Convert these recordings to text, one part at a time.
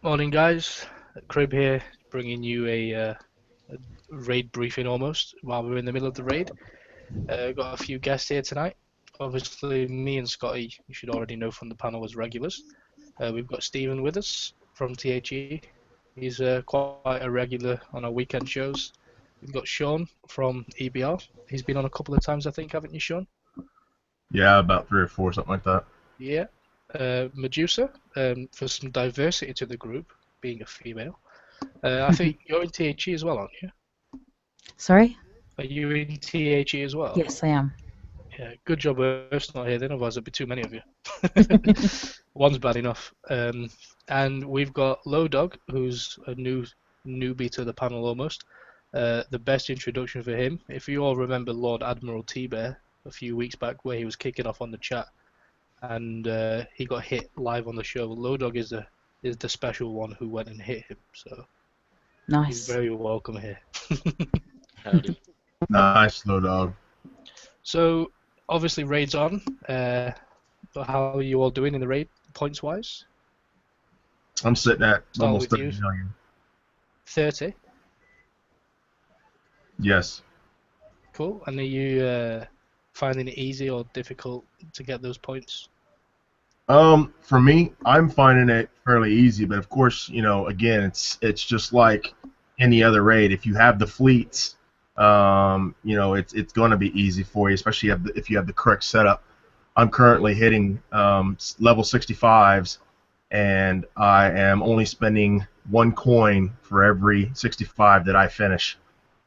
Morning, guys. Crib here, bringing you a raid briefing almost while we're in the middle of the raid. Got a few guests here tonight. Obviously, me and Scotty, you should already know from the panel as regulars. We've got Stephen with us from THE. He's quite a regular on our weekend shows. We've got Sean from EBR. He's been on a couple of times, I think, haven't you, Sean? Yeah, about three or four, something like that. Yeah. Medusa, for some diversity to the group, being a female. I think you're in THE as well, aren't you? Sorry? Are you in THE as well? Yes, I am. Yeah, good job Earth's not here then, otherwise there'd be too many of you. One's bad enough. And we've got Low Dog, who's a newbie to the panel almost. The best introduction for him, if you all remember Lord Admiral T-Bear a few weeks back where he was kicking off on the chat and he got hit live on the show. Low Dog is the special one who went and hit him, so he's Nice. very welcome here. Howdy. Nice, low dog. So, obviously, raid's on. But how are you all doing in the raid, points-wise? I'm sitting at Start almost with 30 you. million. 30. Yes. Cool. And are you finding it easy or difficult to get those points? For me, I'm finding it fairly easy, but of course, again, it's just like any other raid. If you have the fleets, it's going to be easy for you, especially if you have the correct setup. I'm currently hitting level 65s, and I am only spending 1 coin for every 65 that I finish.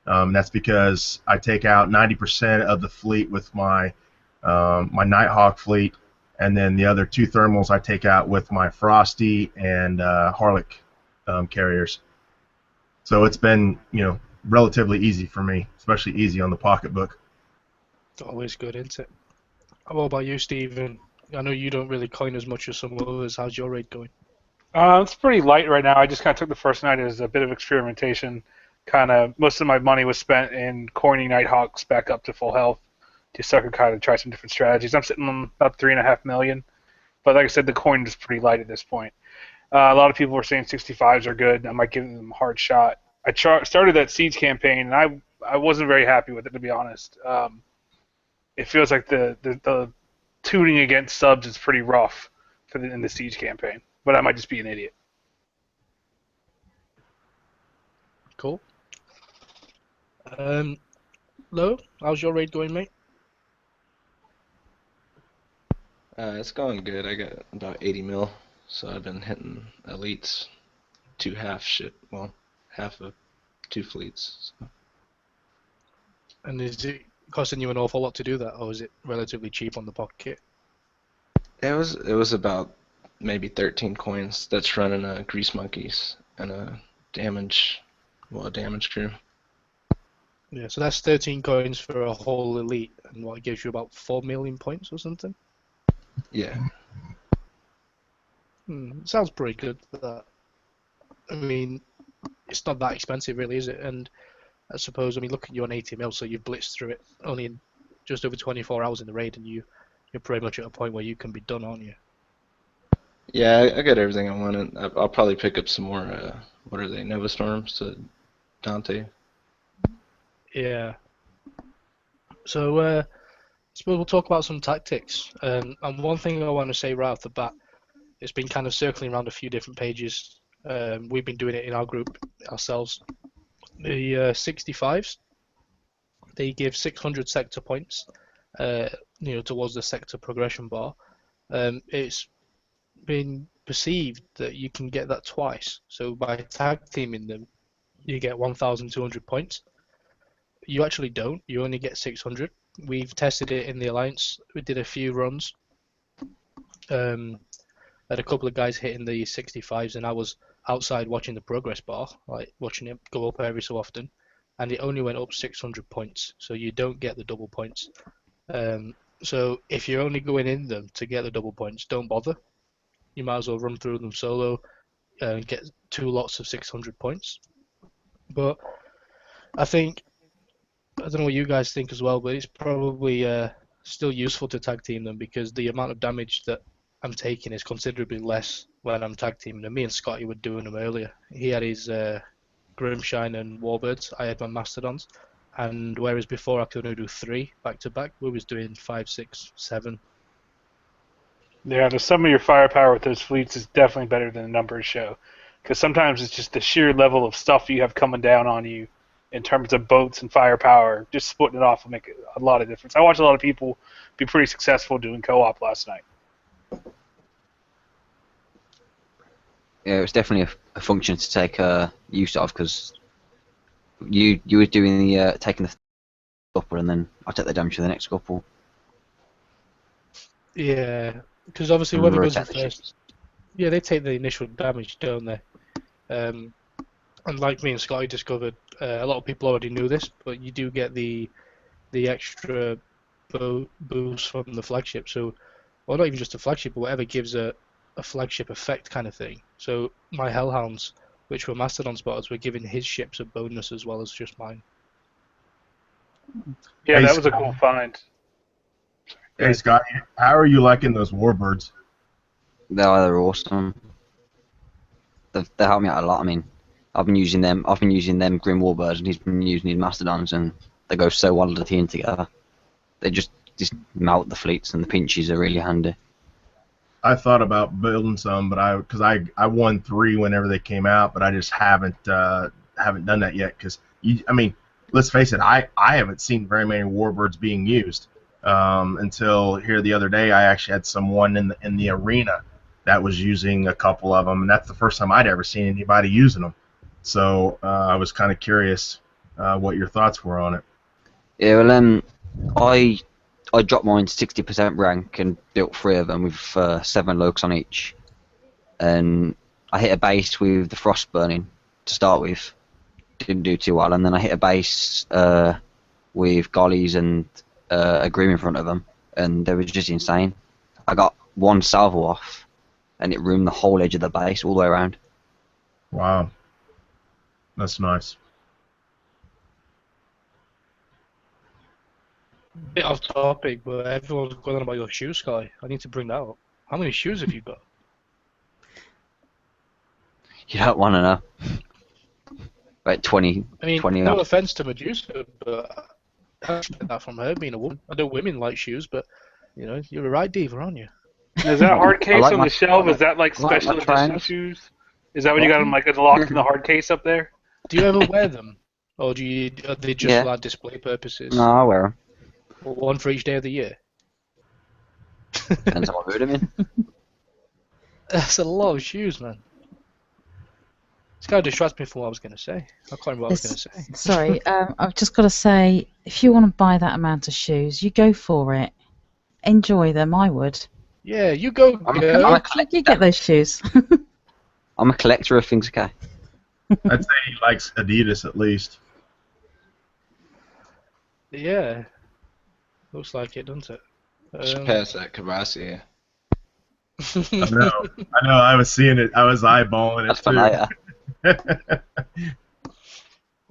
That's because I take out 90% of the fleet with my Nighthawk fleet, and then the other two thermals I take out with my Frosty and Harlech carriers. So it's been, relatively easy for me, especially easy on the pocketbook. It's always good, isn't it? What about you, Stephen? I know you don't really coin as much as some others. How's your raid going? It's pretty light right now. I just kind of took the first night as a bit of experimentation. Kind of most of my money was spent in coining Nighthawks back up to full health, just so I could kind of try some different strategies. I'm sitting on about 3.5 million, but like I said, the coin is pretty light at this point. A lot of people were saying 65s are good. I might give them a hard shot. I started that Siege campaign, and I wasn't very happy with it, to be honest. It feels like the tuning against subs is pretty rough in the Siege campaign, but I might just be an idiot. Cool. Lo, how's your raid going, mate? It's going good. I got about 80 mil, so I've been hitting elites, half of two fleets. So. And is it costing you an awful lot to do that, or is it relatively cheap on the pocket? It was about maybe 13 coins. That's running grease monkeys and a damage crew. Yeah, so that's 13 coins for a whole elite, and what, it gives you about 4 million points or something? Yeah. Sounds pretty good for that. I mean, it's not that expensive really, is it? And I suppose, look at you on 80 mil, so you've blitzed through it only in just over 24 hours in the raid, and you're pretty much at a point where you can be done, aren't you? Yeah, I got everything I wanted. I'll probably pick up some more, what are they, Nova Storms to Dante. Yeah. So, I suppose we'll talk about some tactics. And one thing I want to say right off the bat, it's been kind of circling around a few different pages. We've been doing it in our group ourselves. The 65s, they give 600 sector points, towards the sector progression bar. It's been perceived that you can get that twice. So by tag teaming them, you get 1,200 points. You actually don't. You only get 600. We've tested it in the Alliance. We did a few runs. Had a couple of guys hitting the 65s, and I was outside watching the progress bar, like watching it go up every so often, and it only went up 600 points. So you don't get the double points. So if you're only going in them to get the double points, don't bother. You might as well run through them solo and get 2 lots of 600 points. But I don't know what you guys think as well, but it's probably still useful to tag team them because the amount of damage that I'm taking is considerably less when I'm tag teaming them. Me and Scotty were doing them earlier. He had his Grimshine and Warbirds. I had my Mastodons. And whereas before I could only do 3 back to back, we was doing 5, 6, 7. Yeah, the sum of your firepower with those fleets is definitely better than the numbers show. Because sometimes it's just the sheer level of stuff you have coming down on you in terms of boats and firepower. Just splitting it off will make a lot of difference. I watched a lot of people be pretty successful doing co-op last night. Yeah, it was definitely a function to take use of, because you were doing the taking the couple, and then I take the damage for the next couple. Yeah, because obviously And whoever goes in rotate the first, ships. yeah, they take the initial damage, don't they? And like me and Scotty discovered, a lot of people already knew this, but you do get the extra boost from the flagship. So, well, not even just a flagship, but whatever gives a flagship effect kind of thing. So my Hellhounds, which were Mastodon spotters, were giving his ships a bonus as well as just mine. Yeah, Hey, that was a Scott. cool find. Hey Scott, how are you liking those warbirds? They're awesome. They help me out a lot. I mean, I've been using them Grim Warbirds, and he's been using his Mastodons, and they go so well as a team together. They just melt the fleets, and the pinches are really handy. I thought about building some, but because I won 3 whenever they came out, but I just haven't done that yet. Because I mean, let's face it, I haven't seen very many warbirds being used until here the other day. I actually had someone in the arena that was using a couple of them, and that's the first time I'd ever seen anybody using them. So I was kind of curious what your thoughts were on it. Yeah, well, I dropped mine to 60% rank and built 3 of them with 7 lokes on each. And I hit a base with the frost burning to start with. Didn't do too well, and then I hit a base with gollies and a grim in front of them, and they were just insane. I got 1 salvo off, and it ruined the whole edge of the base all the way around. Wow, that's nice. Bit off topic, but everyone's going on about your shoes, Sky. I need to bring that up. How many shoes have you got? You don't want to know. About 20. I mean, 20 no off. offense to Medusa, but I expect that from her being a woman. I know women like shoes, but you know, you're a right diva, aren't you? Is that hard case like on my- the shelf? Is that like I like special my edition trainers. shoes? Is that when you got them like locked in the hard case up there? Do you ever wear them, or are they just Yeah. for like display purposes? No, I wear them. Or one for each day of the year. Depends on what mood I'm in. That's a lot of shoes, man. This guy distracts me from what I was going to say. I can't remember what I was going to say. Sorry, I've just got to say, if you want to buy that amount of shoes, you go for it. Enjoy them, I would. Yeah, you go, I'm a girl. collector. You get those shoes. I'm a collector of things, okay? I'd say he likes Adidas at least. Yeah. Looks like it, doesn't it? Just pass that Cavassier. I know. I was seeing it. I was eyeballing That's it fun later. too.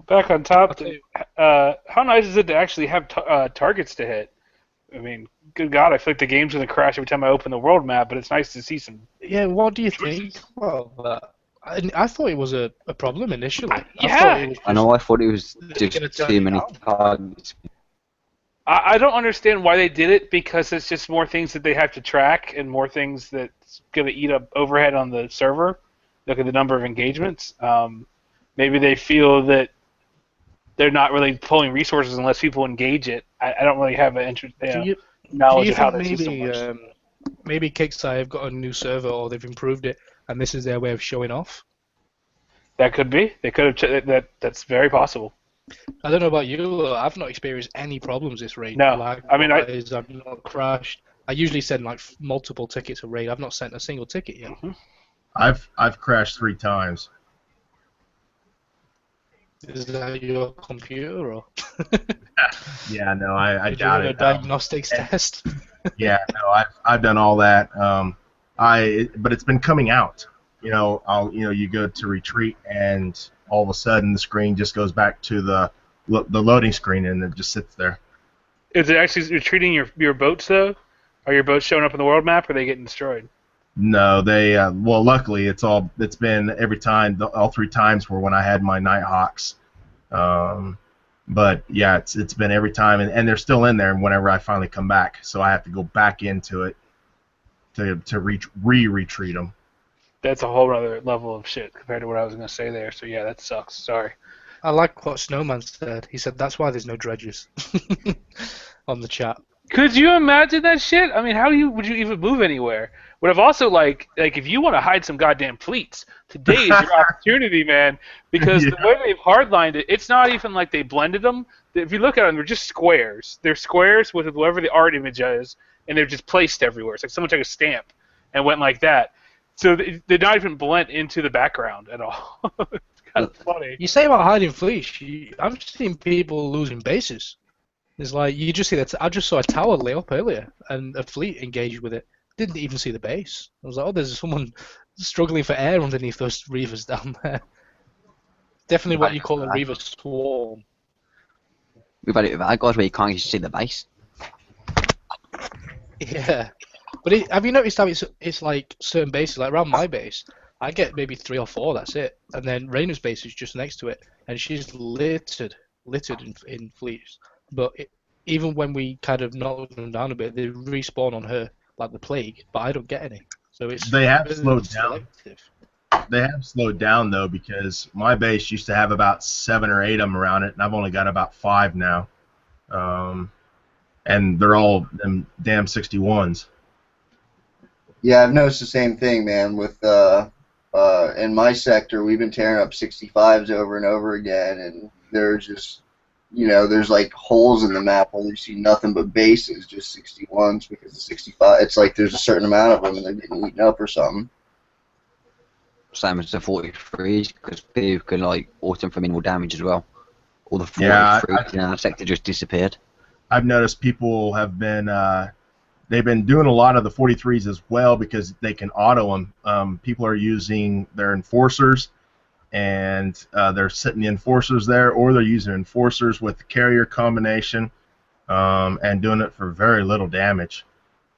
Back on top, I'll tell you- how nice is it to actually have targets to hit? I mean, good God, I feel like the game's going to crash every time I open the world map, but it's nice to see some... Yeah, what do you think about that? I thought it was a problem initially. Yeah. I thought it was I know, I thought it was They're just gonna turn too it many down. targets. I don't understand why they did it, because it's just more things that they have to track and more things that's going to eat up overhead on the server. Look at the number of engagements. Maybe they feel that they're not really pulling resources unless people engage it. I don't really have an interest, Do knowledge you of how think that system maybe works. maybe Kickstarter have got a new server or they've improved it and this is their way of showing off? That could be. They could have. That's very possible. I don't know about you. I've not experienced any problems this raid. No, Like, I mean, I've not crashed. I usually send like multiple tickets a raid. I've not sent a single ticket yet. I've crashed 3 times. Is that your computer or? Yeah, no, I Did you doubt do a it. diagnostics test? Yeah, no, I've done all that. But it's been coming out. You know, you go to retreat and all of a sudden the screen just goes back to the loading screen and it just sits there. Is it actually retreating your boats though? Are your boats showing up in the world map, or are they getting destroyed? No, they well, luckily it's been every time all 3 times were when I had my Nighthawks. Um, but yeah, it's been every time, and they're still in there whenever I finally come back. So I have to go back into it to retreat them. That's a whole other level of shit compared to what I was gonna say there. So yeah, that sucks. Sorry. I like what Snowman said. He said that's why there's no dredges on the chat. Could you imagine that shit? I mean, would you even move anywhere? But I've also like if you want to hide some goddamn fleets, today is your opportunity, man. Because the way they've hardlined it, it's not even like they blended them. If you look at them, they're just squares. They're squares with whatever the art image is, and they're just placed everywhere. It's like someone took a stamp and went like that. So they're not even blend into the background at all. It's kind of funny. You say about hiding fleets. I'm seeing people losing bases. It's like you just see that. I just saw a tower lit up earlier, and a fleet engaged with it. Didn't even see the base. I was like, oh, there's someone struggling for air underneath those reavers down there. Definitely what you call a reaver swarm. We've had it with our guys where you can't even see the base. Yeah, but have you noticed how it's like certain bases, like around my base, I get maybe 3 or 4. That's it, and then Raina's base is just next to it, and she's littered in fleets. But even when we kind of knock them down a bit, they respawn on her like the plague. But I don't get any. So They have really slowed selective. down. They have slowed down though, because my base used to have about 7 or 8 of them around it, and I've only got about 5 now. And they're all them damn 61s. Yeah, I've noticed the same thing, man. With in my sector, we've been tearing up 65s over and over again, and there's just there's like holes in the map where you see nothing but bases, just 61s, because the 65, it's like there's a certain amount of them and they're getting eaten up or something. Same as the 43s, because people can like auto for minimal damage as well. All the 43s Yeah, in our sector just disappeared. I've noticed people have been they've been doing a lot of the 43s as well because they can auto them. People are using their enforcers, and they're setting the enforcers there, or they're using enforcers with the carrier combination, and doing it for very little damage.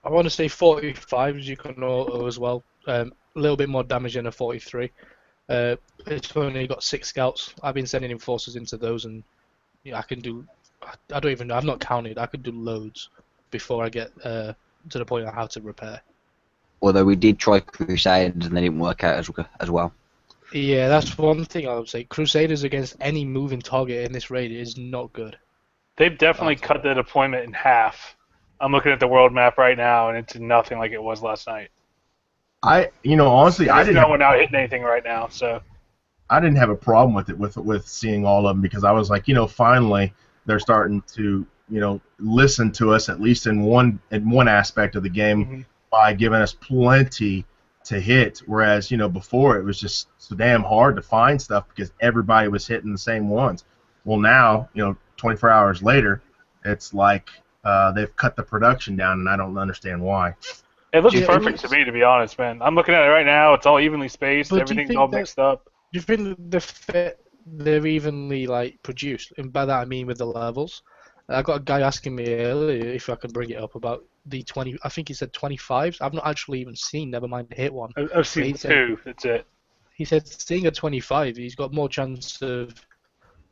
I want to say 45s you can auto as well. A little bit more damage than a 43. It's only got 6 scouts. I've been sending enforcers into those, and I can do. I don't even know. I've not counted. I could do loads before I get to the point of how to repair. Although we did try Crusaders and they didn't work out as well. Yeah, that's one thing I would say. Crusaders against any moving target in this raid is not good. They've definitely cut the deployment in half. I'm looking at the world map right now, and it's nothing like it was last night. Honestly, I There's didn't. no one out hitting anything right now, so. I didn't have a problem with it with seeing all of them, because I was like, finally they're starting to listen to us, at least in one aspect of the game, by giving us plenty to hit, whereas before it was just so damn hard to find stuff because everybody was hitting the same ones. Well, now 24 hours later, it's like they've cut the production down, and I don't understand why. It looks perfect to me, to be honest, man. I'm looking at it right now. It's all evenly spaced. But Everything's all mixed up. Do you think they're evenly produced? And by that I mean with the levels. I got a guy asking me earlier if I can bring it up about the 20. I think he said 25s. I've not actually even seen. Never mind hit one. I've seen 2. That's it. He said seeing a 25, he's got more chance of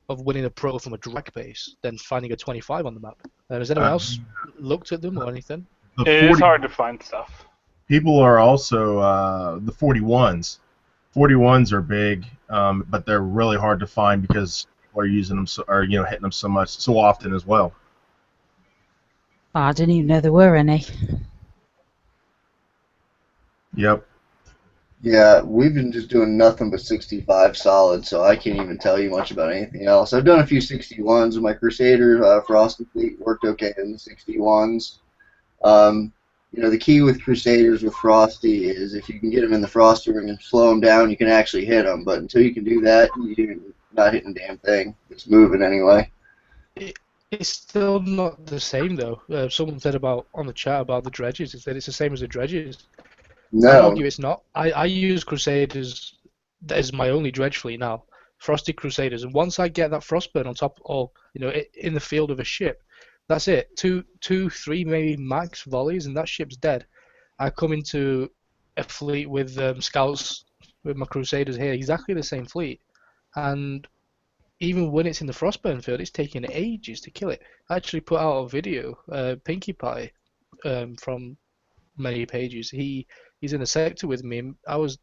winning a pro from a drag base than finding a 25 on the map. Has anyone else looked at them or anything? It is hard to find stuff. People are also the 41s. 41s are big, but they're really hard to find because people are using them hitting them so often as well. Oh, I didn't even know there were any. Yep. Yeah, we've been just doing nothing but 65 solid, so I can't even tell you much about anything else. I've done a few 61s with my Crusader. Frosty Fleet worked okay in the 61s. The key with Crusaders with Frosty is if you can get them in the Frosty ring and slow them down, you can actually hit them. But until you can do that, you're not hitting a damn thing. It's moving anyway. It's still not the same though. Someone said on the chat about the dredges. It said it's the same as the dredges. No. I argue it's not. I use Crusaders as my only dredge fleet now. Frosty Crusaders, and once I get that Frostburn on top, or in the field of a ship, that's it. Two, 3 maybe max volleys, and that ship's dead. I come into a fleet with scouts with my Crusaders here, exactly the same fleet, and even when it's in the Frostburn field, it's taking ages to kill it. I actually put out a video, Pinkie Pie, from many pages. He's in a sector with me. I was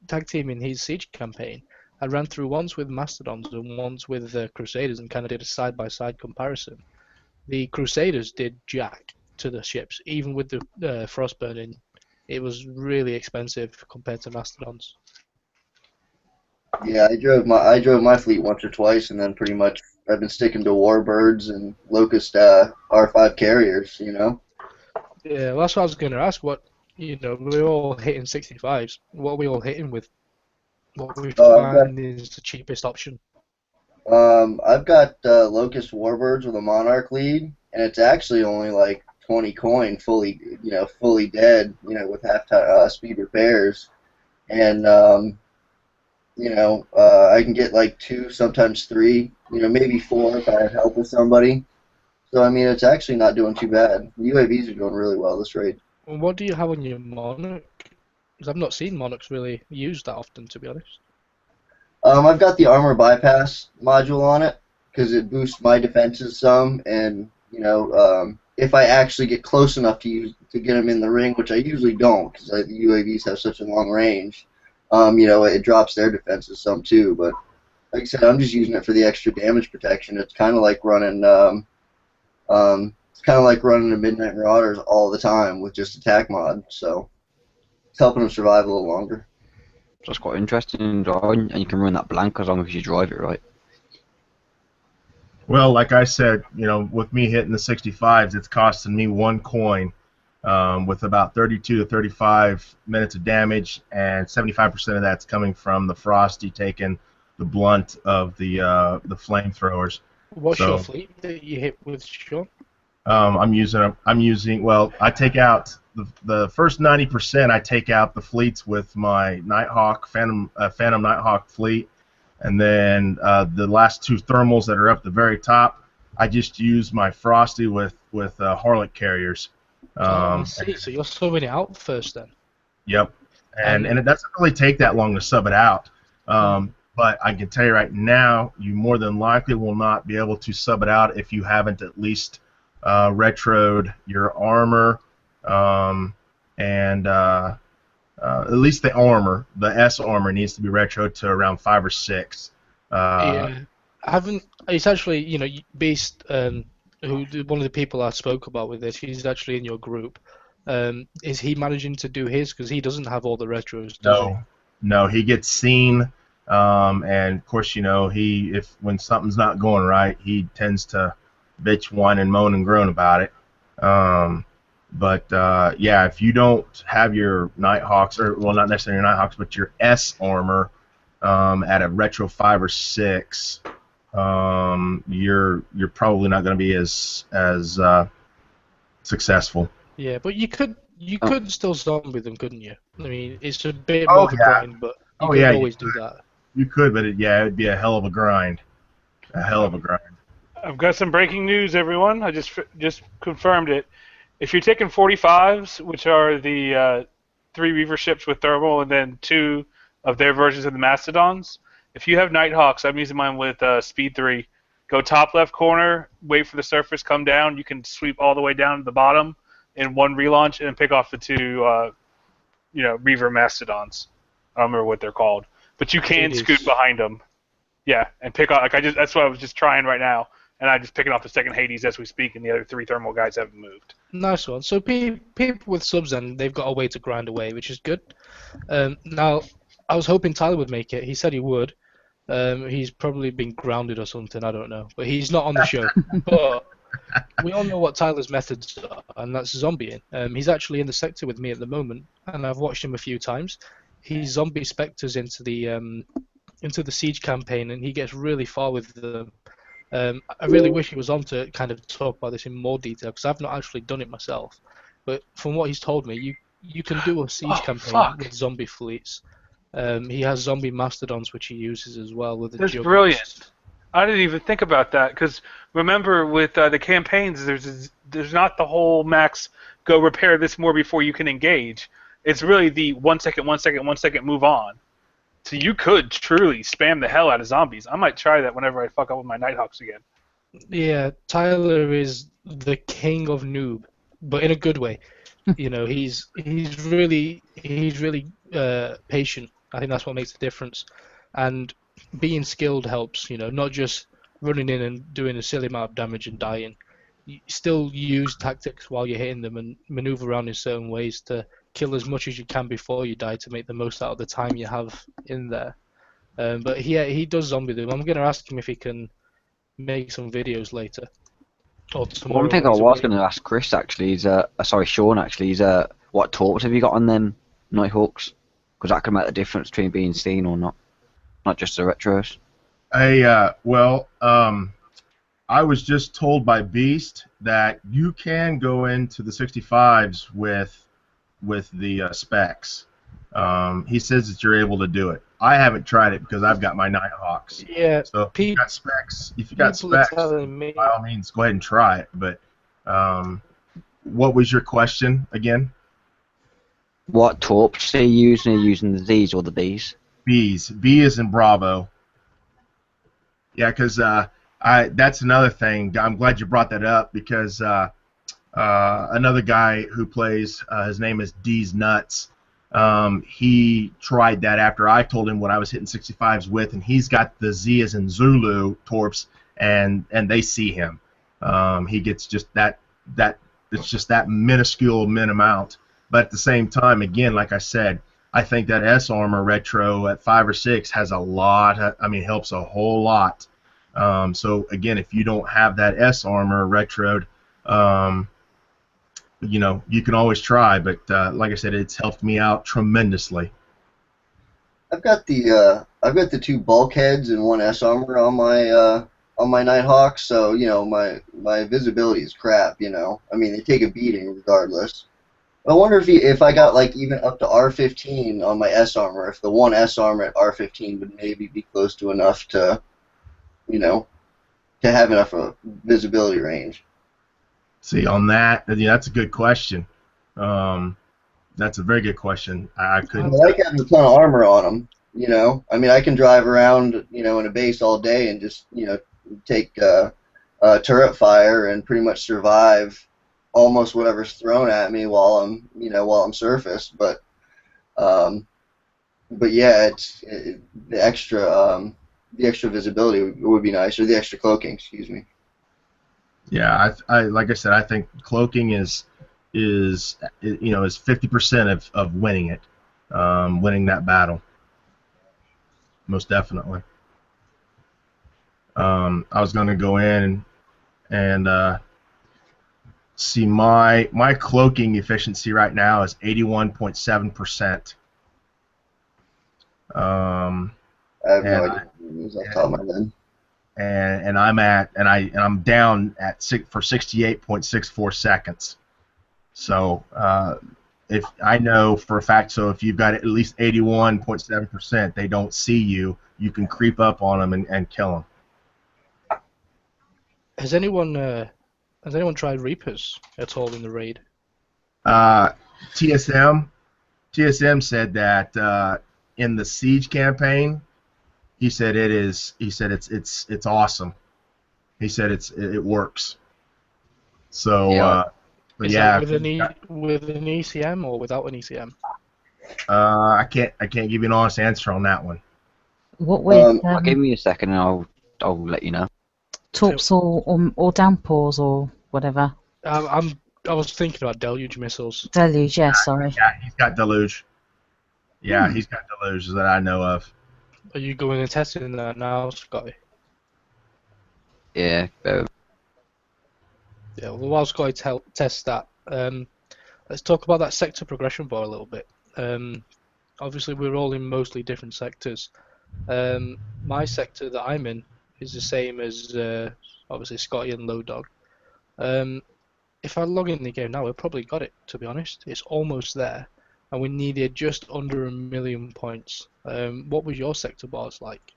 tag teaming his siege campaign. I ran through once with Mastodons and once with Crusaders and kind of did a side-by-side comparison. The Crusaders did jack to the ships, even with the Frostburn. It was really expensive compared to Mastodons. Yeah, I drove my fleet once or twice, and then pretty much I've been sticking to Warbirds and Locust R5 carriers. Yeah, well, that's what I was going to ask. We're all hitting 65s. What are we all hitting with? What we I've got find is the cheapest option. I've got Locust Warbirds with a Monarch lead, and it's actually only like 20 coin, fully dead, with half speed repairs, and I can get like 2, sometimes 3, maybe 4 if I have help with somebody. So I mean, it's actually not doing too bad. The UAVs are doing really well this raid. What do you have on your Monarch? Because I've not seen Monarchs really used that often, to be honest. I've got the armor bypass module on it because it boosts my defenses some, and if I actually get close enough to get them in the ring, which I usually don't because the UAVs have such a long range, it drops their defenses some too. But like I said, I'm just using it for the extra damage protection. It's kind of like running the Midnight Marauders all the time with just attack mod, so it's helping them survive a little longer. So that's quite interesting, and you can run that blank as long as you drive it right. Well, like I said, with me hitting the 65s, it's costing me 1 coin with about 32 to 35 minutes of damage, and 75% of that's coming from the Frosty taking the blunt of the flamethrowers. What's your fleet that you hit with, Sean? I take out the first 90%. I take out the fleets with my Nighthawk Phantom Nighthawk fleet, and then the last 2 thermals that are up the very top, I just use my Frosty with Harlot carriers. I see. So you're subbing it out first, then. Yep, and it doesn't really take that long to sub it out. But I can tell you right now, you more than likely will not be able to sub it out if you haven't at least retroed your armor, and at least the armor. The S armor needs to be retroed to around 5 or 6. Yeah, it's actually, Beast, one of the people I spoke about with this, he's actually in your group. Is he managing to do his? Because he doesn't have all the retros, does he? No, he gets seen, and of course, when something's not going right, he tends to bitch, whine, and moan and groan about it. But if you don't have your Nighthawks, not necessarily your Nighthawks, but your S armor at a retro 5 or 6, you're probably not going to be as successful. Yeah, but you could still zombie them, couldn't you? I mean, it's a bit more of a grind, but you could always do that. You could, but it'd be a hell of a grind. A hell of a grind. I've got some breaking news, everyone. I just confirmed it. If you're taking 45s, which are the 3 Reaver ships with thermal and then 2 of their versions of the Mastodons, if you have Nighthawks, I'm using mine with speed 3. Go top left corner, wait for the surface, come down. You can sweep all the way down to the bottom in 1 relaunch and pick off the 2, Reaver Mastodons. I don't remember what they're called, but you can scoot behind them. Yeah, and pick off. That's what I was just trying right now. And I'm just picking off the second Hades as we speak, and the other 3 thermal guys haven't moved. Nice one. So people with subs, then, they've got a way to grind away, which is good. Now, I was hoping Tyler would make it. He said he would. He's probably been grounded or something, I don't know. But he's not on the show. But we all know what Tyler's methods are, and that's zombieing. He's actually in the sector with me at the moment, and I've watched him a few times. He zombie specters into the siege campaign, and he gets really far with them. I really wish he was on to kind of talk about this in more detail, because I've not actually done it myself. But from what he's told me, you can do a siege campaign with zombie fleets. He has zombie mastodons, which he uses as well with the That's brilliant. I didn't even think about that, because remember with the campaigns, there's not the whole max go repair this more before you can engage. It's really the 1 second, 1 second, 1 second move on. So you could truly spam the hell out of zombies. I might try that whenever I fuck up with my Nighthawks again. Yeah, Tyler is the king of noob, but in a good way. You know, he's really patient. I think that's what makes the difference. And being skilled helps. You know, not just running in and doing a silly amount of damage and dying. You still use tactics while you're hitting them and maneuver around in certain ways to kill as much as you can before you die to make the most out of the time you have in there. But he does zombie them. I'm gonna ask him if he can make some videos later or One tomorrow thing when I he's was away. going to ask Chris actually is, sorry, Sean actually is, what torps have you got on them Nighthawks? Because that can make the difference between being seen or not just the retros. I was just told by Beast that you can go into the 65s with the specs. He says that you're able to do it. I haven't tried it because I've got my Nighthawks. Yeah, So if you got people are specs, telling me. by all means, go ahead and try it. But what was your question again? What torps are you using? Are you using the Z's or the B's? B's. B is in Bravo. Yeah, because that's another thing. I'm glad you brought that up because another guy who plays, his name is D's Nuts. He tried that after I told him what I was hitting 65s with, and he's got the Z as in Zulu torps, and they see him. He gets just that it's just that minuscule amount. But at the same time, again, like I said, I think that S armor retro at 5 or 6 has a lot. Helps a whole lot. So again, if you don't have that S armor retroed, you can always try. But like I said, it's helped me out tremendously. I've got the 2 bulkheads and 1 S armor on my Nighthawk, so my visibility is crap. They take a beating regardless. I wonder if I got like even up to R15 on my S armor, if the 1 S armor at R15 would maybe be close to enough to have enough of visibility range. See, on that, that's a good question. That's a very good question. I couldn't. I like having a ton of armor on them. I can drive around, in a base all day and just, take turret fire and pretty much survive almost whatever's thrown at me while I'm surfaced. But yeah, the extra visibility would be nice, or the extra cloaking, excuse me. Yeah, I like I said, I think cloaking is 50% of winning it, winning that battle. Most definitely. I was going to go in and see my cloaking efficiency right now is 81.7%. I have no idea what it is off the top of my head. And I'm down for 68.64 seconds. So if I know for a fact, so if you've got at least 81.7%, they don't see you. You can creep up on them and kill them. Has anyone tried Reapers at all in the raid? TSM said that in the Siege campaign, he said it's awesome. He said it works. So Yeah. but Is yeah, that with an ECM or without an ECM? I can't give you an honest answer on that one. What with Give me a second and I'll let you know. torps or downpours or whatever? I was thinking about deluge missiles. Deluge, yeah, sorry. Yeah, he's got deluge. Yeah, Hmm. he's got deluge that I know of. Are you going and testing that now, Scotty? Yeah. Yeah, well, while Scotty tests that, let's talk about that sector progression bar a little bit. Obviously, we're all in mostly different sectors. My sector that I'm in is the same as obviously Scotty and Low Dog. If I log in the game now, we've probably got it, to be honest. It's almost there, and we needed just under 1 million points. What was your sector bars like?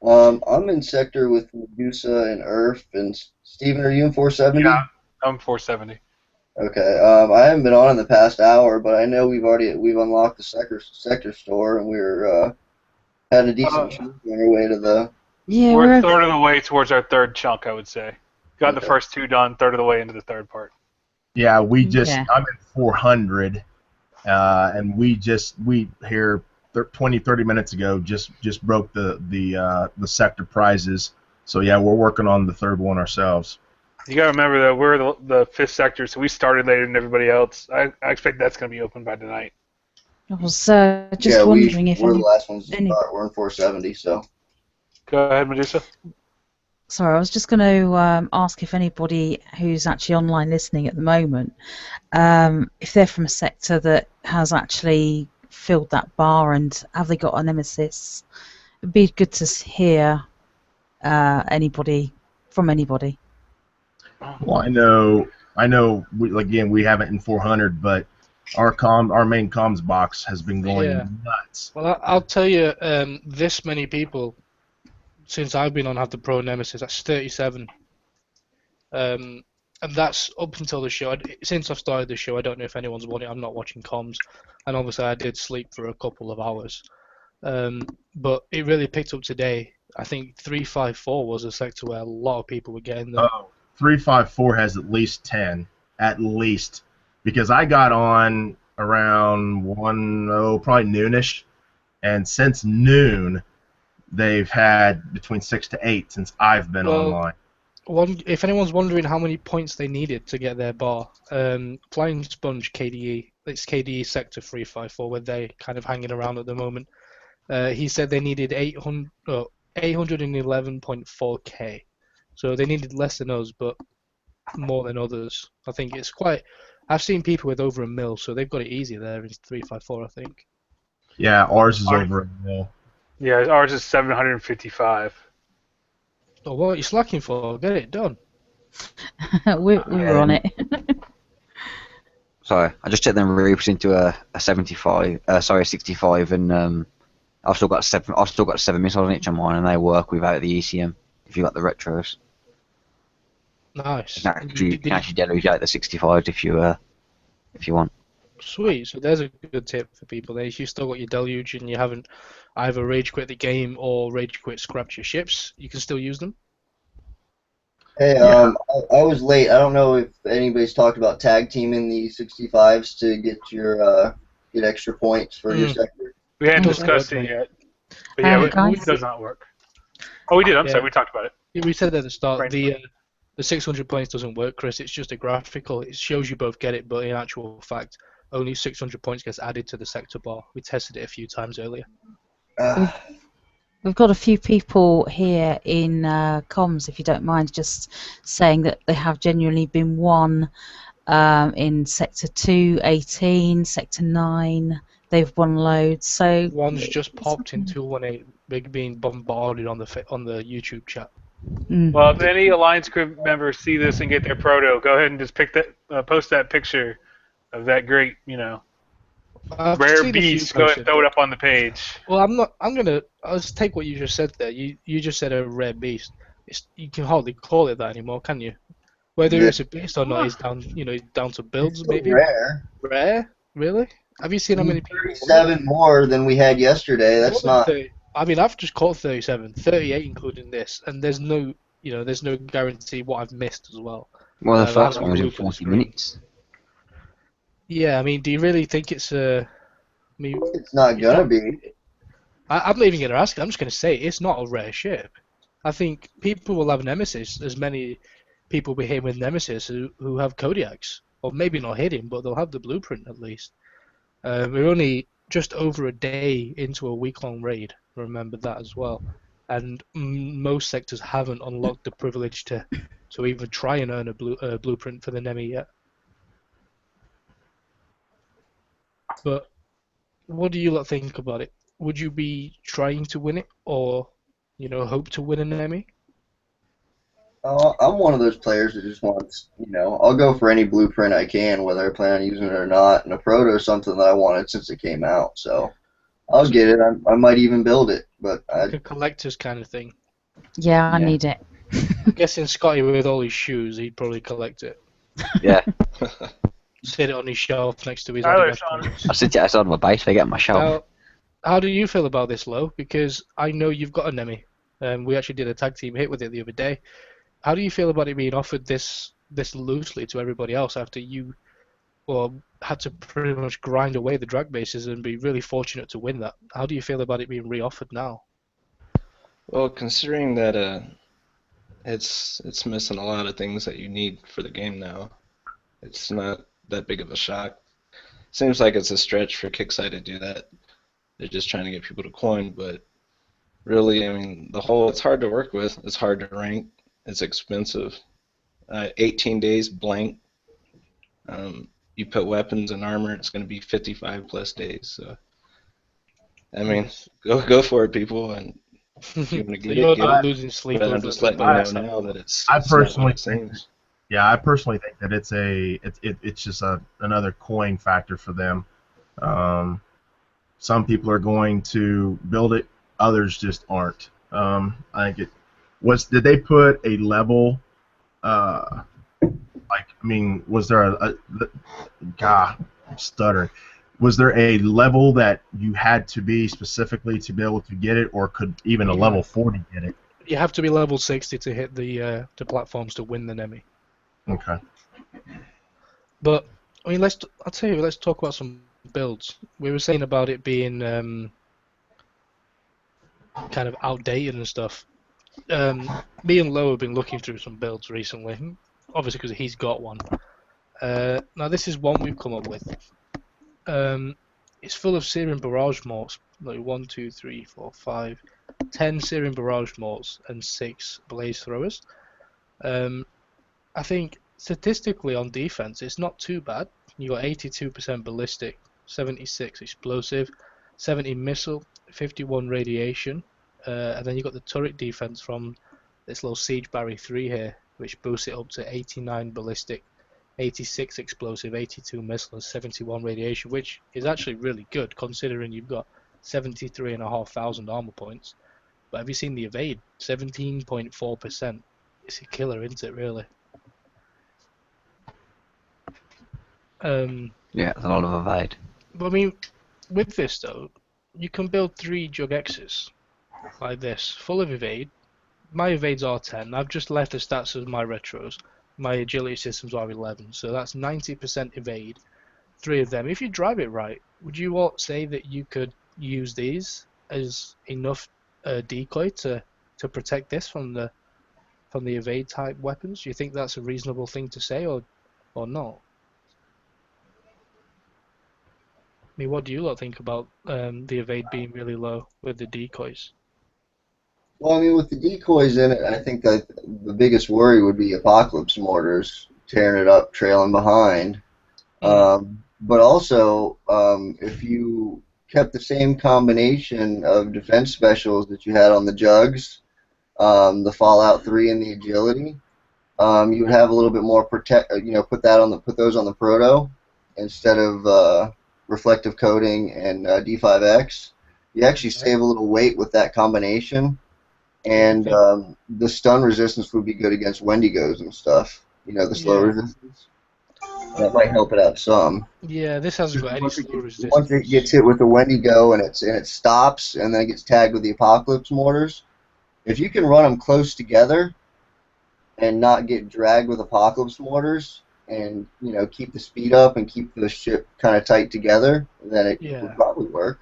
I'm in sector with Medusa and Earth, and Steven, are you in 470? Yeah, I'm 470. Okay. I haven't been on in the past hour, but I know we've unlocked the sector store, and we're had a decent chunk on our way to the. Yeah, We're we're a third of the way towards our third chunk, I would say. Got the Okay. first two done, third of the way into the third part. Yeah, Yeah. I'm at 400, and we here 20, 30 minutes ago just broke the sector prizes. So yeah, we're working on the third one ourselves. You gotta remember that we're the fifth sector, so we started later than everybody else. I expect that's gonna be open by tonight. I was just Yeah, wondering if we're the last ones to any. start. We're in 470, so. Go ahead, Medusa. Sorry, I was just going to ask if anybody who's actually online listening at the moment, if they're from a sector that has actually filled that bar and have they got a Nemesis. It'd be good to hear anybody from anybody. Well, I know. We have it in 400, but our main comms box has been going nuts. Well, I'll tell you, this many people since I've been on have the Pro Nemesis. That's 37. And that's up until the show. Since I've started the show, I don't know if anyone's won it. I'm not watching comms, and obviously I did sleep for a couple of hours. But it really picked up today. I think 354 was a sector where a lot of people were getting them. Oh, 354 has at least 10, because I got on around probably noonish, and since noon, they've had between 6 to 8 since I've been online. If anyone's wondering how many points they needed to get their bar, Flying Sponge KDE, it's KDE Sector 354, where they're kind of hanging around at the moment. He said they needed 811.4k. So they needed less than us, but more than others. I think it's quite. I've seen people with over a mil, so they've got it easy there in 354, I think. Yeah, ours is over a mil. Yeah, ours is 755. Oh, what are you slacking for? Get it done. we were on it. Sorry, I just checked them reaped into a 65. A 65, and I've still got 7 missiles on each on mine, and they work without the ECM. If you got the retros, Nice. you can actually deluge out the 65 if you want. Sweet. So there's a good tip for people there. If you've still got your deluge and you haven't either rage quit the game or rage quit scrapped your ships, you can still use them. Hey, I was late. I don't know if anybody's talked about tag teaming the 65s to get your get extra points for your sector. We hadn't Doesn't discussed work, it yet. But yeah, it does not work. Oh, we did. I'm sorry. We talked about it. We said at the start, Right. the 600 points doesn't work, Chris. It's just a graphical. It shows you both get it, but in actual fact, only 600 points gets added to the sector bar. We tested it a few times earlier. We've got a few people here in comms, if you don't mind, just saying that they have genuinely been won in Sector 2, 18, Sector 9. They've won loads. So One's just popped in 218, big being bombarded on the YouTube chat. Well, if any Alliance Group members see this and get their proto, go ahead and just post that picture of that great, I've rare seen a few beast. Go ahead and posted, throw it up on the page. Well, I'll just take what you just said there. You just said a rare beast. You can hardly call it that anymore, can you? Whether it's a beast or not is down, down to builds It's maybe. rare. Rare? Really? Have you seen how many people? 37 more than we had yesterday. That's More than not. 30. I mean, I've just caught 37, 38 including this, and there's no guarantee what I've missed as well. Well, the first I've one was in looked at the 40 screen. minutes. Yeah, I mean, do you really think it's It's not gonna be. I'm not even going to ask it. I'm just going to say it's not a rare ship. I think people will have Nemesis, as many people we hit with Nemesis who have Kodiaks. Or maybe not hit him, but they'll have the blueprint at least. We're only just over a day into a week-long raid. Remember that as well. And most sectors haven't unlocked the privilege to even try and earn a blueprint for the Nemi yet. But what do you lot think about it? Would you be trying to win it, or hope to win an Nemi? I'm one of those players that just wants, I'll go for any blueprint I can, whether I plan on using it or not. And a proto is something that I wanted since it came out, so I'll get it. I might even build it, but Like a collector's kind of thing. yeah, I need it. I'm guessing Scotty with all his shoes, he'd probably collect it. Yeah. sit it on his shelf next to his Tyler, Eddie Sean. weapons. I sit outside my base, they get on my shelf. Now, how do you feel about this, Lo? Because I know you've got a Nemi. We actually did a tag team hit with it the other day. How do you feel about it being offered this loosely to everybody else after you had to pretty much grind away the drag bases and be really fortunate to win that? How do you feel about it being re-offered now? Well, considering that it's missing a lot of things that you need for the game now, it's not that big of a shock. Seems like it's a stretch for Kickside to do that. They're just trying to get people to coin, but really, I mean, it's hard to work with. It's hard to rank. It's expensive. 18 days blank. You put weapons and armor, it's going to be 55 plus days. So, I mean, go for it, people. And if you want to get You're it, get it. losing sleep But over I'm just it, letting you know now that it's I not personally what it think seems. Yeah, I personally think that it's just another coin factor for them. Some people are going to build it, others just aren't. I think did they put a level, was there God, I'm stuttering. Was there a level that you had to be specifically to be able to get it, or could even a level 40 get it? You have to be level 60 to hit the platforms to win the Nemi. Okay. But I mean, let's talk about some builds. We were saying about it being kind of outdated and stuff. Me and Lo have been looking through some builds recently, obviously because he's got one. Now this is one we've come up with. It's full of Syrian barrage morts, like 1, 2, 3, 4, 5, 10 Syrian barrage morts and 6 blaze throwers. I think statistically on defense, it's not too bad. You got 82% ballistic, 76 explosive, 70 missile, 51 radiation, and then you got the turret defense from this little siege barrier 3 here, which boosts it up to 89 ballistic, 86 explosive, 82 missile, and 71 radiation, which is actually really good considering you've got 73,500 armor points. But have you seen the evade? 17.4%. It's a killer, isn't it? Really. Yeah, it's a lot of evade. But I mean, with this though, you can build 3 Jug X's like this, full of evade. My evades are 10. I've just left the stats as my retros. My agility systems are 11, so that's 90% evade. 3 of them. If you drive it right, would you all say that you could use these as enough decoy to protect this from the evade type weapons? Do you think that's a reasonable thing to say, or not? I mean, what do you lot think about the evade being really low with the decoys? Well, I mean, with the decoys in it, I think that the biggest worry would be apocalypse mortars tearing it up, trailing behind. But also, if you kept the same combination of defense specials that you had on the jugs, the Fallout 3 and the agility, you would have a little bit more put those on the proto instead of reflective coating and D5X. You actually save a little weight with that combination, and the stun resistance would be good against Wendigos and stuff. You know, the slow resistance. That might help it out some. Yeah, this hasn't got any slow resistance. Once it gets hit with the Wendigo and it stops, and then it gets tagged with the Apocalypse mortars, if you can run them close together and not get dragged with Apocalypse mortars, and keep the speed up and keep the ship kind of tight together, then it would probably work.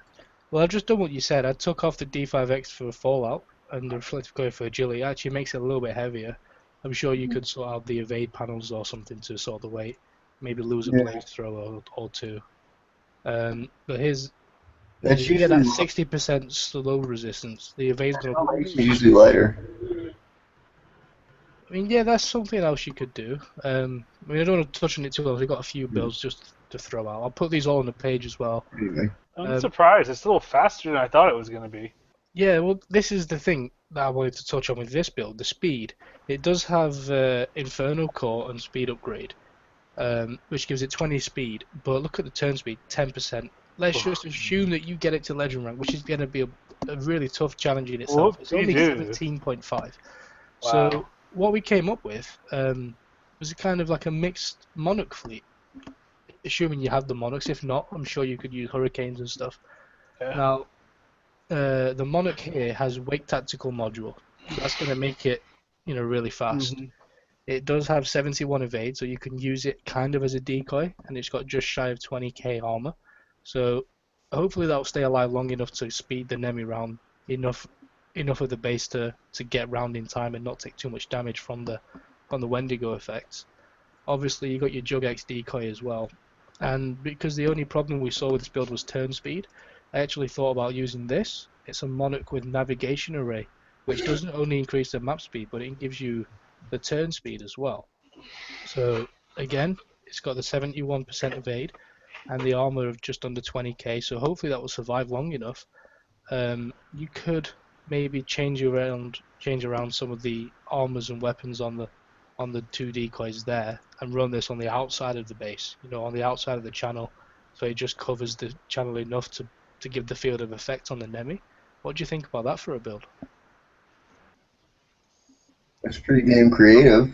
Well, I've just done what you said. I took off the D5X for Fallout and the reflective coating for agility. It actually makes it a little bit heavier. I'm sure you could sort out the evade panels or something to sort the weight. Maybe lose a blaze thrower or 2. But here's you get that 60% slow resistance. The evade's going to be usually lighter. I mean, yeah, that's something else you could do. I mean, I don't want to touch on it too long. We've got a few builds just to throw out. I'll put these all on the page as well. I'm surprised. It's a little faster than I thought it was going to be. Yeah, well, this is the thing that I wanted to touch on with this build, the speed. It does have Inferno Core and speed upgrade, which gives it 20 speed, but look at the turn speed, 10%. Let's just assume that you get it to Legend rank, which is going to be a really tough challenge in itself. It's only 17.5. Wow. So what we came up with was kind of like a mixed Monarch fleet. assuming you have the Monarchs. If not, I'm sure you could use Hurricanes and stuff. Yeah. Now, the Monarch here has Wake Tactical module. That's going to make it, really fast. Mhm. It does have 71 evade, so you can use it kind of as a decoy, and it's got just shy of 20k armor. So hopefully that'll stay alive long enough to speed the Nemi round enough of the base to get round in time and not take too much damage from the Wendigo effects. Obviously you got your Jugex decoy as well, and because the only problem we saw with this build was turn speed, I actually thought about using this. It's a Monarch with navigation array, which doesn't only increase the map speed, but it gives you the turn speed as well. So again, it's got the 71% evade and the armor of just under 20k, so hopefully that will survive long enough. You could maybe change around some of the armors and weapons on the two decoys there and run this on the outside of the base, on the outside of the channel, so it just covers the channel enough to give the field of effect on the Nemi. What do you think about that for a build? It's pretty damn creative.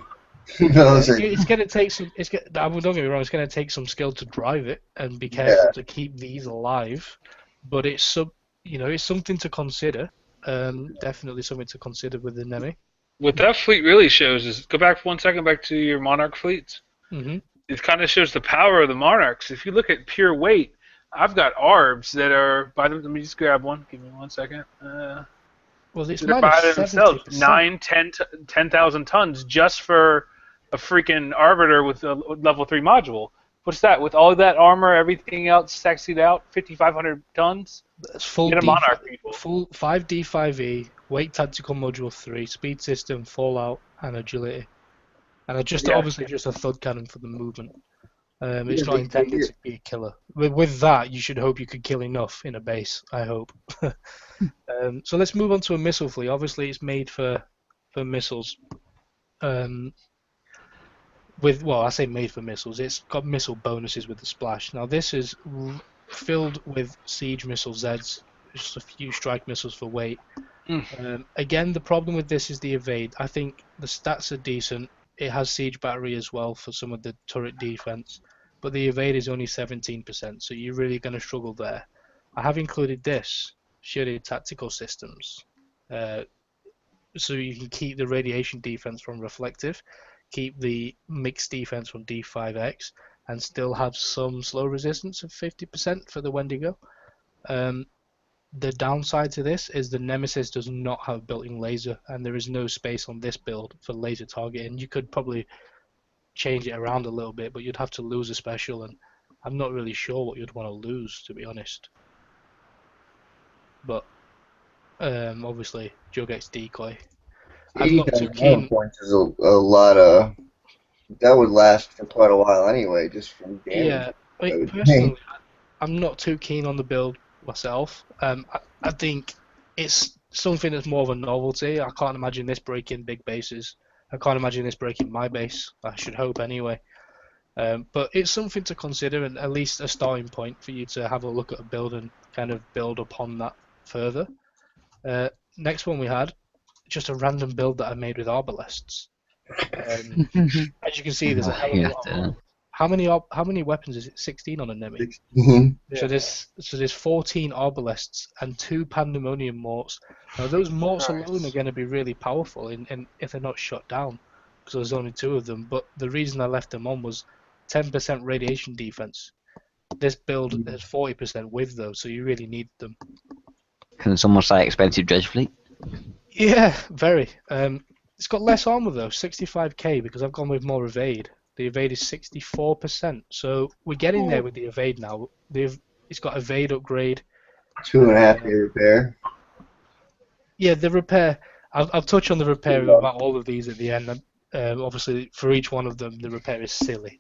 It's going to take some. Don't get me wrong. It's going to take some skill to drive it and be careful to keep these alive. But it's something to consider. Definitely something to consider with the Nemi. What that fleet really shows is, go back 1 second back to your Monarch fleets. Mm-hmm. It kind of shows the power of the Monarchs. If you look at pure weight, I've got ARBs that are by them. Let me just grab one. Give me 1 second. Well, it's they're by themselves 70%. 10,000 tons just for a freaking Arbiter with a level 3 module. What's that? With all of that armor, everything else taxied out, 5,500 tons? That's full Get a Monarch, people. Full 5D5E, weight tactical module 3, speed system, fallout, and agility. And obviously just a thud cannon for the movement. It's not intended to be a killer. With that, you should hope you could kill enough in a base, I hope. So let's move on to a missile fleet. Obviously, it's made for missiles. I say made for missiles. It's got missile bonuses with the splash. Now this is filled with siege missile Zeds, just a few strike missiles for weight. Again, the problem with this is the evade. I think the stats are decent. It has siege battery as well for some of the turret defense, but the evade is only 17%, so you're really going to struggle there. I have included this shielded tactical systems, so you can keep the radiation defense from reflective, keep the mixed defense from D5X, and still have some slow resistance of 50% for the Wendigo. The downside to this is the Nemesis does not have built-in laser, and there is no space on this build for laser targeting. You could probably change it around a little bit, but you'd have to lose a special, and I'm not really sure what you'd want to lose, to be honest. But obviously, Jugex decoy. I'm not too keen. Points is a lot of. That would last for quite a while anyway, just from damage. Yeah, personally, I'm not too keen on the build myself. I think it's something that's more of a novelty. I can't imagine this breaking big bases. I can't imagine this breaking my base. I should hope anyway. But it's something to consider, and at least a starting point for you to have a look at a build and kind of build upon that further. Next one we had, just a random build that I made with arbalests. As you can see, there's a hell of a lot. How many weapons is it? 16 on a Nemi. So there's 14 arbalests and 2 pandemonium morts. Now those morts alone are going to be really powerful, and if they're not shot down, because there's only 2 of them. But the reason I left them on was 10% radiation defense. This build has 40% with those, so you really need them. Can someone say expensive dredge fleet? Yeah, very. It's got less armor though, 65k, because I've gone with more evade. The evade is 64%, so we're getting there with the evade now. It's got evade upgrade. 2.5 year repair. Yeah, the repair. I'll touch on the repair about all of these at the end. Obviously, for each one of them, the repair is silly.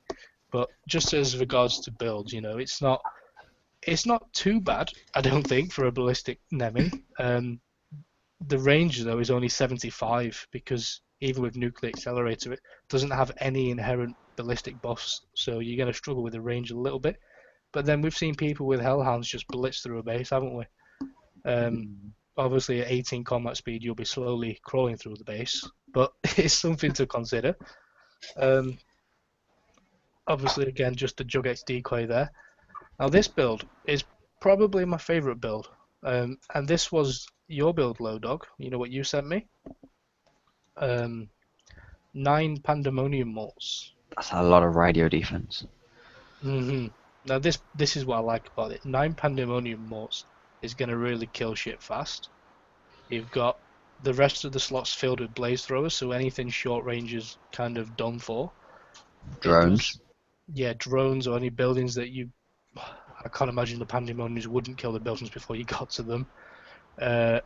But just as regards to builds, it's not too bad, I don't think, for a ballistic Nemi. The range though is only 75 because even with nuclear accelerator, it doesn't have any inherent ballistic buffs, so you're going to struggle with the range a little bit. But then we've seen people with Hellhounds just blitz through a base, haven't we? Obviously at 18 combat speed you'll be slowly crawling through the base, but it's something to consider. obviously, again, just the Jugex decoy there. Now, this build is probably my favorite build. And this was your build, Low Dog. You know what you sent me? 9 Pandemonium Morts. That's a lot of radio defense. Now, this is what I like about it. 9 Pandemonium Morts is going to really kill shit fast. You've got the rest of the slots filled with blaze throwers, so anything short range is kind of done for. Drones. Yeah, drones or any buildings that you... I can't imagine the Pandemoniums wouldn't kill the buildings before you got to them. But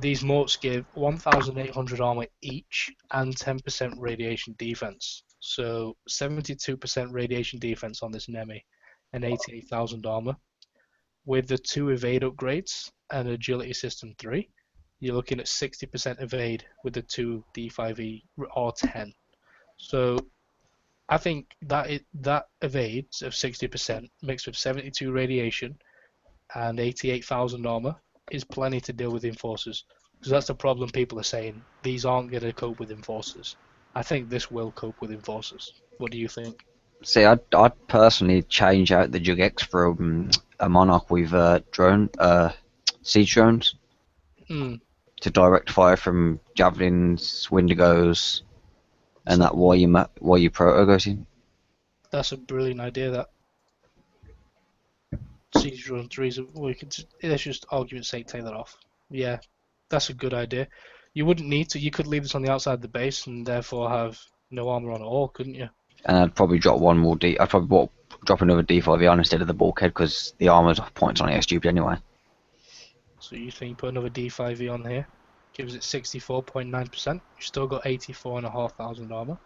these morts give 1,800 armor each and 10% radiation defense. So 72% radiation defense on this Nemi and 88,000 armor. With the 2 evade upgrades and agility system 3, you're looking at 60% evade with the 2 D5E or 10. So I think that evades of 60% mixed with 72 radiation and 88,000 armor is plenty to deal with enforcers. Because that's the problem people are saying. These aren't going to cope with enforcers. I think this will cope with enforcers. What do you think? See, I'd personally change out the Jugex from a Monarch with siege drones to direct fire from javelins, Wendigos, and that while you proto goes in. That's a brilliant idea. That siege drone 3s. Let's just argument's sake take that off. Yeah, that's a good idea. You wouldn't need to. You could leave this on the outside of the base and therefore have no armor on at all, couldn't you? And I'd probably drop one more I'd probably drop another D5E on instead of the bulkhead because the armor's points on it are stupid anyway. So you think put another D5E on here, gives it 64.9%. You've still got 84,500 armor,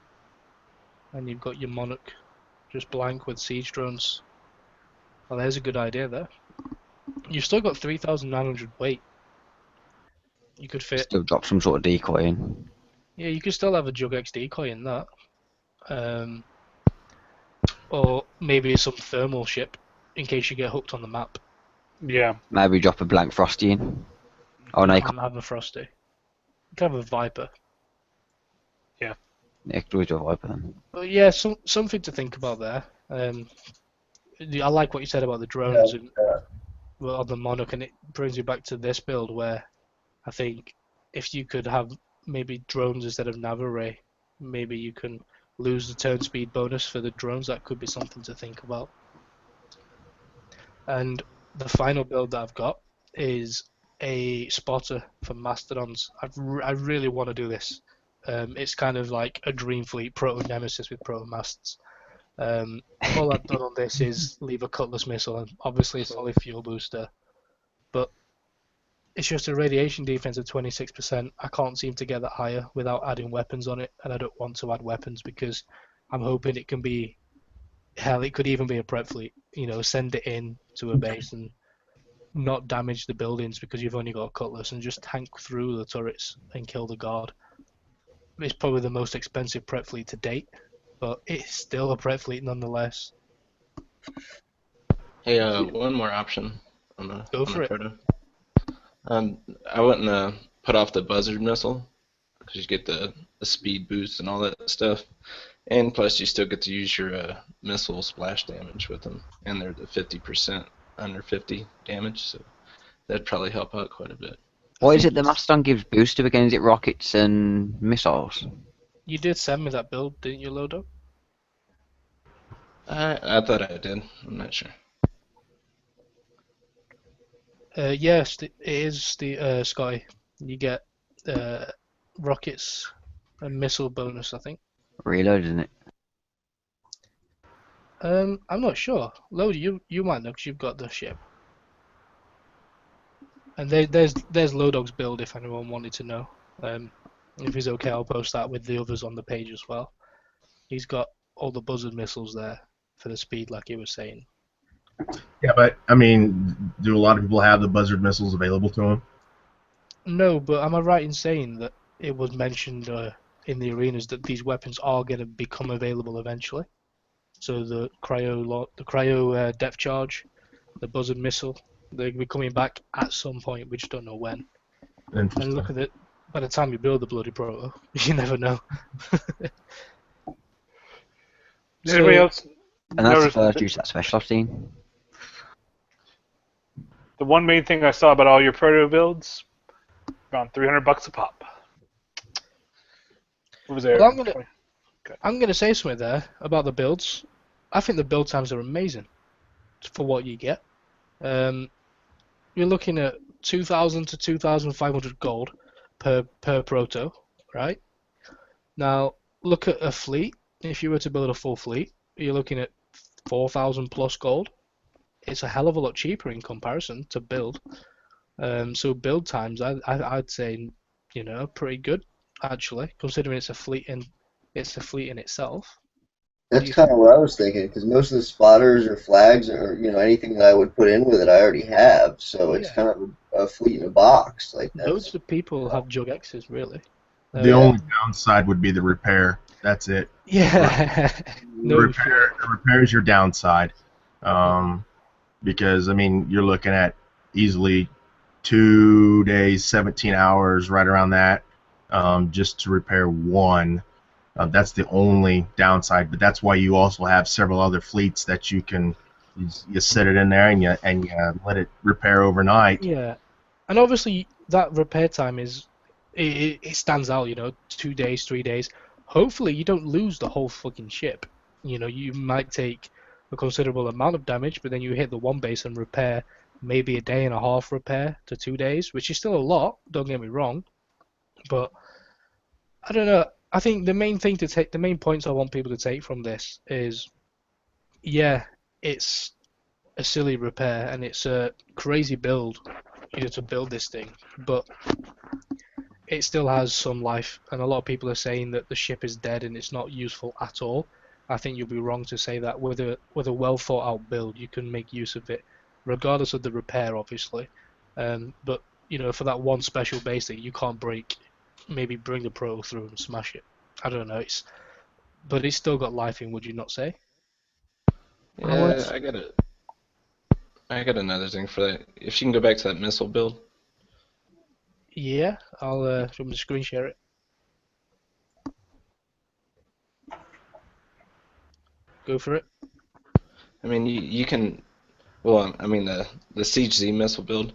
and you've got your Monarch just blank with siege drones. Well, there's a good idea there. You've still got 3,900 weight. You could fit. Still drop some sort of decoy in. Yeah, you could still have a Jugex decoy in that. Or maybe some thermal ship in case you get hooked on the map. Yeah. Maybe drop a blank Frosty in. Oh no, you can't have a Frosty. You can have a Viper. Yeah. Yeah, could always do a Viper then. But yeah, something to think about there. I like what you said about the drones and on the Monarch, and it brings you back to this build where I think if you could have maybe drones instead of nav array, maybe you can lose the turn speed bonus for the drones. That could be something to think about. And the final build that I've got is a spotter for Mastodons. I really want to do this. It's kind of like a Dream Fleet proto Nemesis with proto masts. All I've done on this is leave a Cutlass missile, and obviously it's only fuel booster, but it's just a radiation defense of 26%. I can't seem to get that higher without adding weapons on it, and I don't want to add weapons because I'm hoping it can be, hell, it could even be a prep fleet. You know, send it in to a base and not damage the buildings because you've only got a Cutlass, and just tank through the turrets and kill the guard. It's probably the most expensive prep fleet to date, but it's still a prep fleet nonetheless. Hey, one more option on the Go for it. proto. I wouldn't put off the buzzard missile because you get the speed boost and all that stuff, and plus you still get to use your missile splash damage with them, and they're the 50% under 50 damage, so that'd probably help out quite a bit. What is it the Mastodon gives boost to again? Is it rockets and missiles? You did send me that build, didn't you, Lodo? I thought I did. I'm not sure. Yes, it is the Sky. You get rockets and missile bonus, I think. Reload, isn't it? I'm not sure. Lodo, you might know because you've got the ship. And there's Lodog's build if anyone wanted to know. If he's okay, I'll post that with the others on the page as well. He's got all the buzzard missiles there for the speed, like he was saying. Yeah, but I mean, do a lot of people have the buzzard missiles available to them? No, but am I right in saying that it was mentioned in the arenas that these weapons are going to become available eventually? So the cryo depth charge, the buzzard missile, they'll be coming back at some point. We just don't know when. And look at it. By the time you build the bloody proto, you never know. Does anybody else And that's the Notice first use of that special I've seen. the one main thing I saw about all your proto builds, around $300 a pop. What was there? Well, 20? I'm gonna say something there about the builds. I think the build times are amazing for what you get. You're looking at 2,000 to 2,500 gold per proto, right? Now look at a fleet. If you were to build a full fleet, you're looking at 4,000 plus gold. It's a hell of a lot cheaper in comparison to build. So build times, I'd say, pretty good actually, considering it's a fleet in itself. What do That's you kind think? of what I was thinking, because most of the spotters or flags or anything that I would put in with it, I already have. So it's Yeah, kind of a fleet in a box. Like loads that's of people have jug X's really. The yeah. only downside would be the repair. That's it. Yeah, The no shit. repair is your downside. Because I mean you're looking at easily 2 days, 17 hours, right around that, just to repair one. That's the only downside, but that's why you also have several other fleets that you can you set it in there and you let it repair overnight. Yeah, and obviously that repair time it stands out. 2 days, 3 days. Hopefully you don't lose the whole fucking ship. You might take a considerable amount of damage, but then you hit the one base and repair maybe a day and a half repair to 2 days, which is still a lot. Don't get me wrong, but I don't know. I think the main points I want people to take from this is, yeah, it's a silly repair and it's a crazy build, to build this thing, but it still has some life. And a lot of people are saying that the ship is dead and it's not useful at all. I think you'll be wrong to say that. With a well thought out build, you can make use of it, regardless of the repair, obviously. But for that one special base that you can't break, maybe bring the pro through and smash it. I don't know. But it's still got life in. Would you not say? I would. Yeah, I got another thing for that. If you can go back to that missile build. Yeah, I'll do you want me to screen share it. Go for it. I mean, you can. Well, I mean the Siege Z missile build.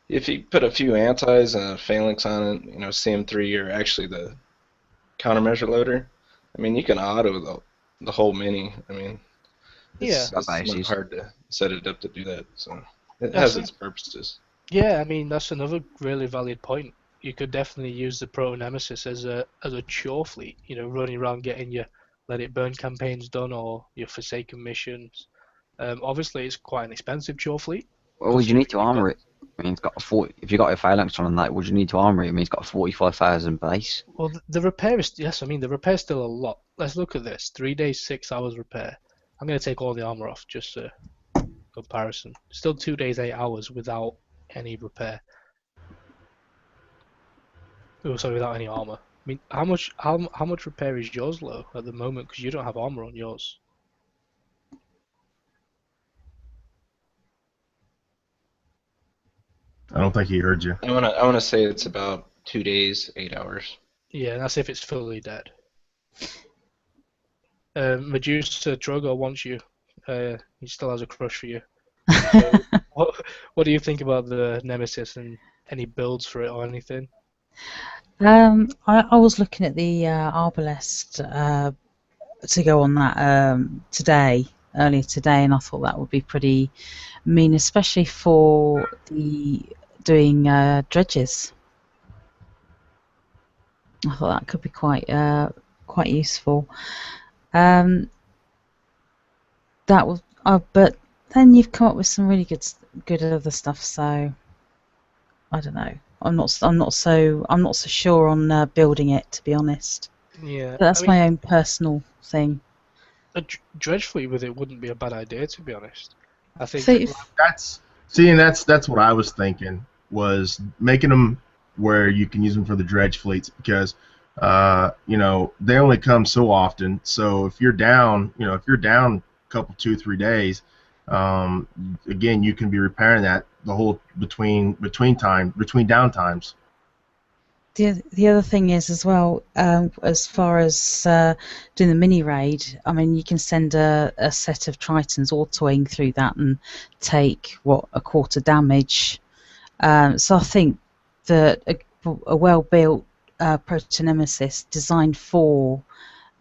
If you put a few antis and a phalanx on it, CM3 or actually the countermeasure loader. I mean, you can auto the whole mini. I mean, Yeah, it's not hard to set it up to do that. So it that's has it. its purposes. Yeah, I mean that's another really valid point. You could definitely use the Proto Nemesis as a chore fleet. Running around getting your Let It Burn campaigns done or your Forsaken missions. Obviously, it's quite an expensive chore fleet, Well, would you need considering to you've got. armor it? I mean, it's got a 40. If you got a phalanx on that, would you need to armor it? I mean, it's got a 45,000 base. Well, the repair is, yes. I mean the repair is still a lot. Let's look at this: 3 days, 6 hours repair. I'm gonna take all the armor off just for comparison. Still 2 days, 8 hours without any repair. Oh, sorry, without any armor. I mean, how much repair is yours low at the moment? Because you don't have armor on yours. I don't think he heard you. I wanna say it's about 2 days, 8 hours. Yeah, that's if it's fully dead. Medusa Drogo wants you. He still has a crush for you. So, what do you think about the Nemesis and any builds for it or anything? I was looking at the Arbalest to go on that earlier today, and I thought that would be pretty mean, especially for the doing dredges. I thought that could be quite useful. That was, but then you've come up with some really good other stuff. So I don't know. I'm not so sure on building it, to be honest. Yeah, But that's I mean, my own personal thing. a dredge fleet with it wouldn't be a bad idea, to be honest. I think. So if, That's what I was thinking, was making them where you can use them for the dredge fleets, because they only come so often. So if you're down, a couple 2-3 days, again, you can be repairing that the whole between downtimes. The other thing is as well, as far as doing the mini raid, I mean, you can send a set of Tritons autoing through that and take a quarter damage. So I think that a well-built proto Nemesis designed for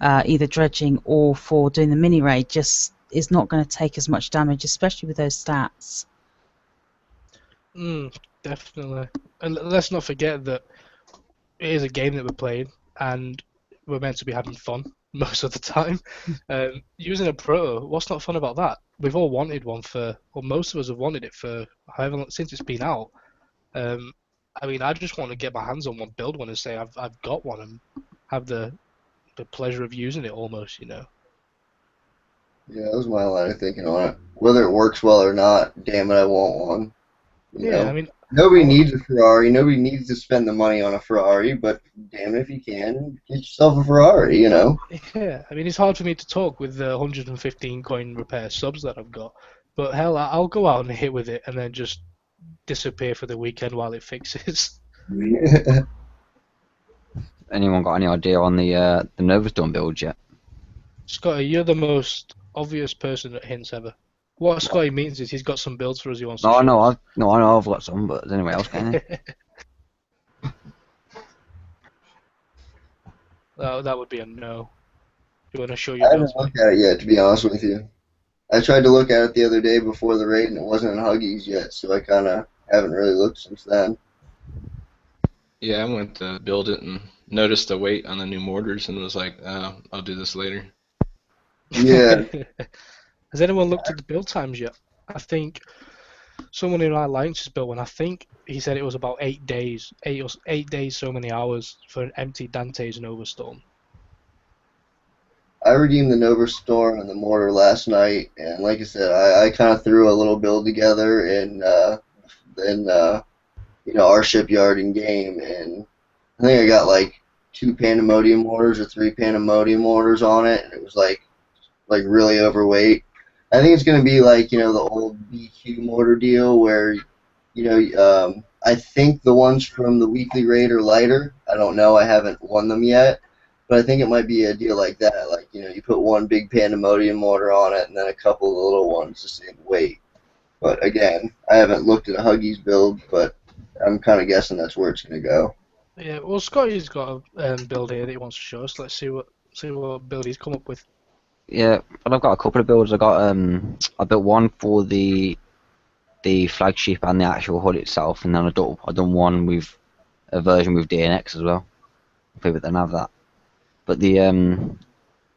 either dredging or for doing the mini raid just is not going to take as much damage, especially with those stats. Definitely. And let's not forget that it is a game that we're playing, and we're meant to be having fun most of the time. Using a proto, what's not fun about that? We've all wanted one or most of us have wanted it for however long since it's been out. I mean, I just want to get my hands on one, build one, and say I've got one, and have the pleasure of using it almost, you know. Yeah, that was my line of thinking on it. Whether it works well or not, damn it, I want one. You know? I mean, nobody needs a Ferrari. Nobody needs to spend the money on a Ferrari, but damn it if you can, get yourself a Ferrari, you know? Yeah, I mean, it's hard for me to talk with the 115 coin repair subs that I've got, but hell, I'll go out and hit with it and then just disappear for the weekend while it fixes. Anyone got any idea on the Novastorm build yet? Scotty, you're the most obvious person at hints ever. What Scotty means is he's got some builds for us he wants to No, I show know, us. I know, I've got some, but anyway, else can you? That would be a no. You want to show I your haven't builds, mate? looked at it yet, to be honest with you. I tried to look at it the other day before the raid, and it wasn't in Huggies yet, so I kind of haven't really looked since then. Yeah, I went to build it and noticed the weight on the new mortars and was like, oh, I'll do this later. Yeah. Has anyone looked at the build times yet? I think someone in our alliance has built one. I think he said it was about 8 days, 8 days, so many hours for an empty Dante's Nova Storm. I redeemed the Nova Storm and the mortar last night, and like I said, I kind of threw a little build together in our shipyard in game, and I think I got like 2 Pandemonium mortars or 3 Pandemonium mortars on it, and it was like really overweight. I think it's gonna be like the old BQ mortar deal where I think the ones from the weekly raid are lighter. I don't know. I haven't won them yet. But I think it might be a deal like that. Like, you put one big Pandemonium mortar on it and then a couple of little ones to save weight. But again, I haven't looked at a Huggies build, but I'm kind of guessing that's where it's going to go. Yeah, well, Scotty's got a build here that he wants to show us. Let's see what build he's come up with. Yeah, but I've got a couple of builds. I built one for the flagship and the actual HUD itself, and then I've done one with a version with DNX as well. People that don't have that. But the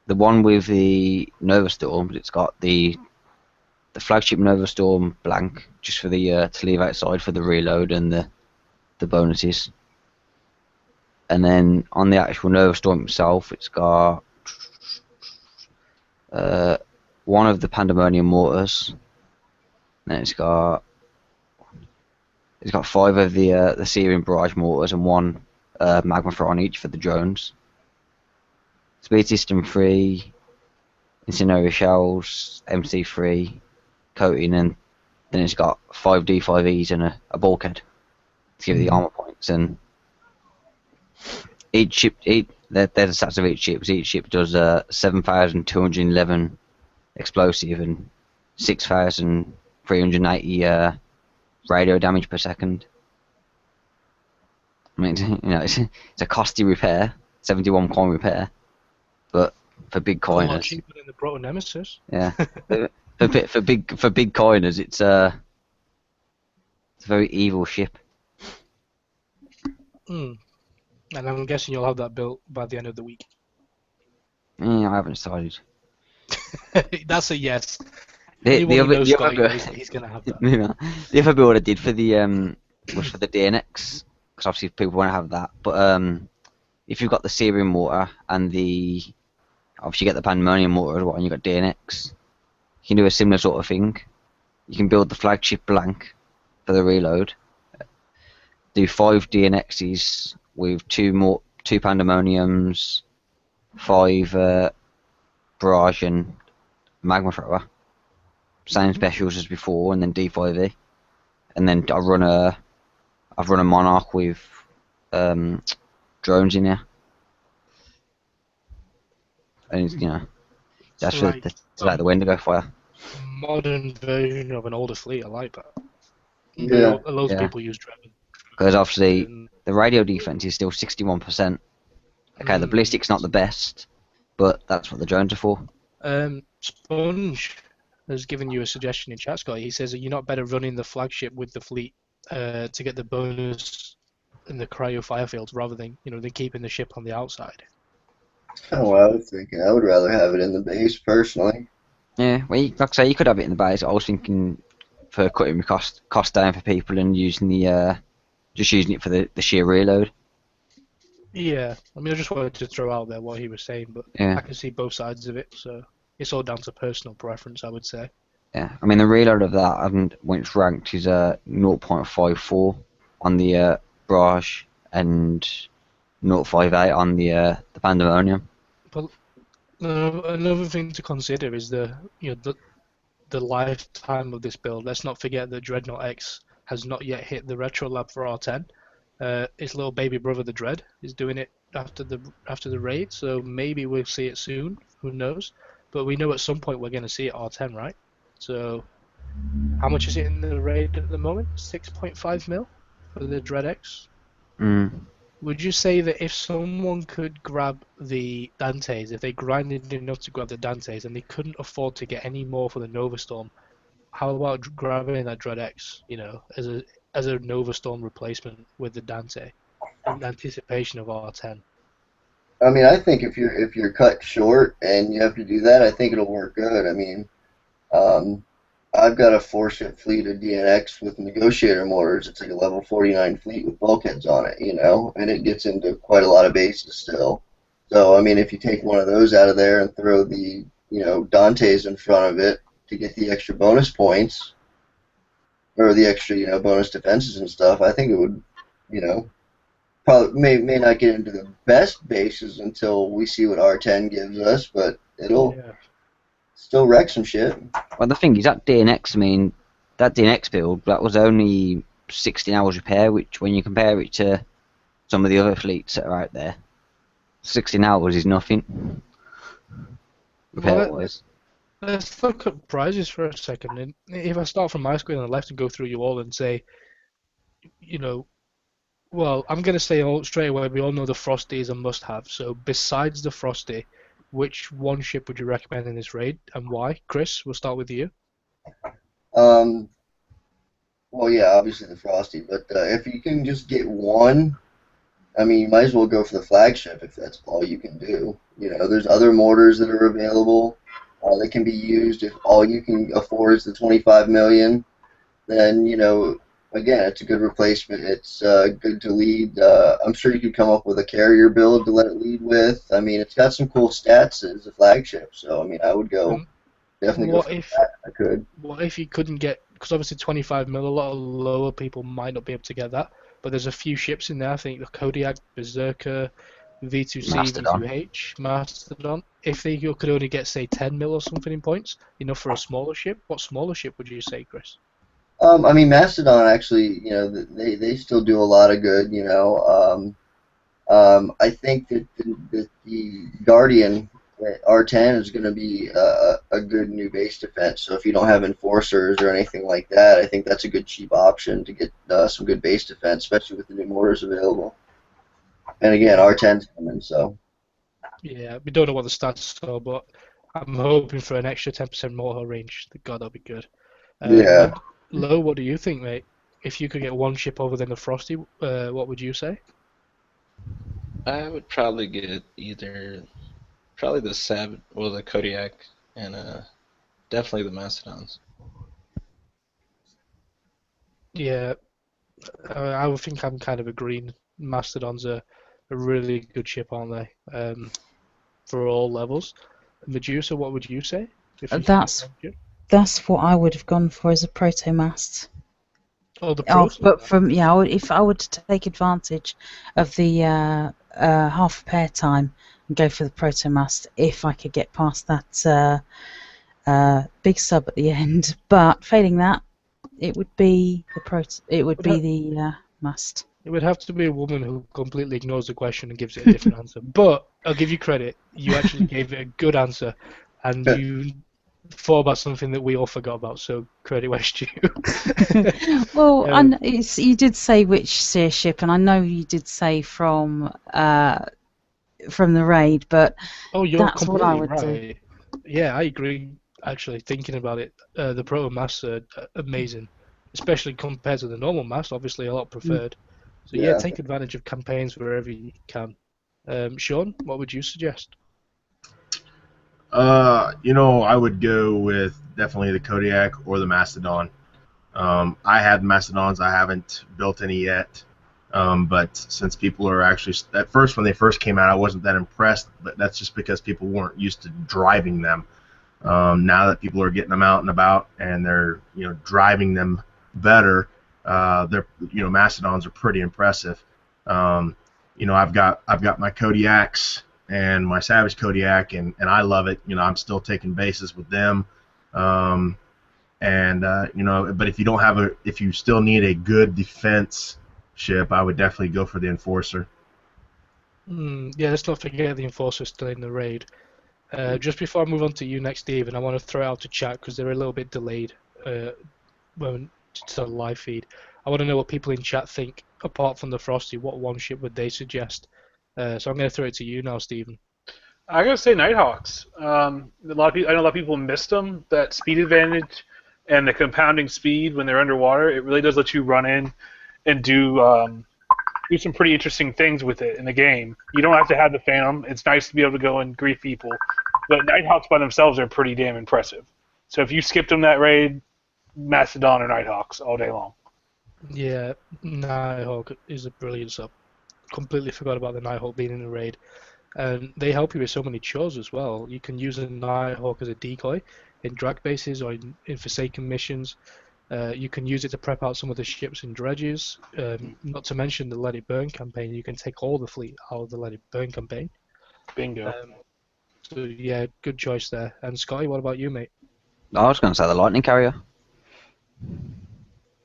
one with the Nova Storm, it's got the flagship Nova Storm blank, just for the to leave outside for the reload and the bonuses. And then on the actual Nova Storm itself, it's got one of the Pandemonium mortars. Then it's got 5 of the Syrian barrage mortars and 1 magma thrower on each for the drones. Speed system 3, incendiary shells, MC3, coating, and then it's got 5 D5Es and a bulkhead to give it the armor points. And they're the stats of each ship. Each ship does 7,211 explosive and 6,380 radio damage per second. I mean, it's a costly repair, 71 coin repair, but for big A lot coiners, cheaper than the Proto Nemesis. yeah, for big coiners, it's a very evil ship. And I'm guessing you'll have that built by the end of the week. I haven't decided. That's a yes. The other He's gonna have that. the other build I did for the was for the DNX, because obviously people want to have that. But if you've got the Syrian mortar and obviously you get the Pandemonium mortar as well, and you've got DNX, you can do a similar sort of thing. You can build the flagship blank for the reload. Do 5 DNXs with 2 Pandemoniums, 5 barrage and magma thrower. Same specials as before, and then D5E, and then I've run a monarch with drones in here, and that's It's for like like the Wendigo fire. modern version of an older fleet. I like that. Yeah. Loads of Yeah. people use Drebin. Because obviously Um, the radio defense is still 61%. Okay, the ballistic's not the best, but that's what the drones are for. Sponge has given you a suggestion in chat, Scott. He says, "Are you not better running the flagship with the fleet to get the bonus in the cryo firefields rather than than keeping the ship on the outside?" Kind of what I was thinking. I would rather have it in the base personally. Yeah, well, like I say, you could have it in the base. I was thinking for cutting the cost down for people and using just using it for the sheer reload. Yeah, I mean, I just wanted to throw out there what he was saying, but Yeah. I can see both sides of it, so it's all down to personal preference, I would say. Yeah, I mean the reload of that and when it's ranked is 0.54 on the Barrage and 0.58 on the Pandemonium. But another thing to consider is the lifetime of this build. Let's not forget that Dreadnought X has not yet hit the retro lab for R10. Its little baby brother, the Dread, is doing it after the raid, so maybe we'll see it soon. Who knows? But we know at some point we're going to see it R10, right? So, how much is it in the raid at the moment? 6.5 mil for the Dread X. Would you say that if someone could grab the Dantes, if they grinded enough to grab the Dantes, and they couldn't afford to get any more for the Nova Storm, how about grabbing that Dread X, as a Nova Storm replacement with the Dante, in anticipation of R10? I mean, I think if you're cut short and you have to do that, I think it'll work good. I mean, um, I've got a 4-ship fleet of DNX with negotiator mortars. It's like a level 49 fleet with bulkheads on it, and it gets into quite a lot of bases still. So, I mean, if you take one of those out of there and throw the, Dantes in front of it to get the extra bonus points, or the extra, bonus defenses and stuff, I think it would, probably may not get into the best bases until we see what R10 gives us, but it'll still wreck some shit. Well, the thing is that DNX, I mean, that DNX build, that was only 16 hours repair, which when you compare it to some of the other fleets that are out there, 16 hours is nothing. Repair-wise. Let's look at prizes for a second. And if I start from my screen on the left and go through you all and say, well, I'm going to say straight away, we all know the Frosty is a must-have. So besides the Frosty, which one ship would you recommend in this raid and why? Chris, we'll start with you. Well, yeah, obviously the Frosty, but if you can just get one, I mean, you might as well go for the flagship if that's all you can do. There's other mortars that are available that can be used. If all you can afford is the 25 million, then, again, it's a good replacement. It's good to lead. I'm sure you could come up with a carrier build to let it lead with. I mean, it's got some cool stats as a flagship, so, I mean, I would definitely go for that if I could. What if you couldn't get, because obviously 25 mil, a lot of lower people might not be able to get that, but there's a few ships in there, I think the Kodiak, Berserker, V2C, Mastodon. V2H, Mastodon. If they could only get, say, 10 mil or something in points, for a smaller ship, what smaller ship would you say, Chris? I mean, Mastodon actually, they still do a lot of good, I think that the Guardian R10 is going to be a good new base defense. So if you don't have enforcers or anything like that, I think that's a good cheap option to get some good base defense, especially with the new mortars available. And again, R10's coming, so. Yeah, we don't know what the stats are, but I'm hoping for an extra 10% mortar range. God, that'll be good. Yeah. Lo, what do you think, mate? If you could get one ship over than the Frosty, what would you say? I would probably get probably the the Kodiak, and definitely the Mastodons. Yeah, I would think I'm kind of agreeing. Mastodons are a really good ship, aren't they? For all levels. Medusa, what would you say? That's what I would have gone for as a proto-mast. Oh, the proto. But if I were to take advantage of the half repair time and go for the proto-mast, if I could get past that big sub at the end, but failing that, it would be the mast. It would have to be a woman who completely ignores the question and gives it a different answer. But I'll give you credit. You actually gave it a good answer, and you thought about something that we all forgot about. So credit where it's due. Well, you did say which seer ship, and I know you did say from the raid, but Oh, you're that's what I completely would do. right. Yeah, I agree. Actually, thinking about it, the proto masts are amazing, especially compared to the normal mast. Obviously, a lot preferred. So yeah, Yeah. take advantage of campaigns wherever you can. Sean, what would you suggest? I would go with definitely the Kodiak or the Mastodon. I had Mastodons. I haven't built any yet. But since people are actually, at first when they first came out, I wasn't that impressed. But that's just because people weren't used to driving them. Now that people are getting them out and about and they're driving them better, they're Mastodons are pretty impressive. I've got my Kodiaks and my Savage Kodiak, and I love it. I'm still taking bases with them. But if you still need a good defense ship, I would definitely go for the Enforcer. Yeah, let's not forget the Enforcer still in the raid. Just before I move on to you next, Stephen, I want to throw it out to chat because they're a little bit delayed to the live feed. I want to know what people in chat think. Apart from the Frosty, what one ship would they suggest? So I'm going to throw it to you now, Stephen. I gotta say Nighthawks. I know a lot of people missed them. That speed advantage and the compounding speed when they're underwater, it really does let you run in and do some pretty interesting things with it in the game. You don't have to have the Phantom. It's nice to be able to go and grief people, but Nighthawks by themselves are pretty damn impressive. So if you skipped them that raid, Mastodon or Nighthawks all day long. Yeah, Nighthawk is a brilliant sub. Completely forgot about the Nighthawk being in the raid. And they help you with so many chores as well. You can use a Nighthawk as a decoy in drag bases or in Forsaken missions. You can use it to prep out some of the ships in dredges. Not to mention the Let It Burn campaign. You can take all the fleet out of the Let It Burn campaign. Bingo. So yeah, good choice there. And Scotty, what about you, mate? I was going to say the Lightning Carrier.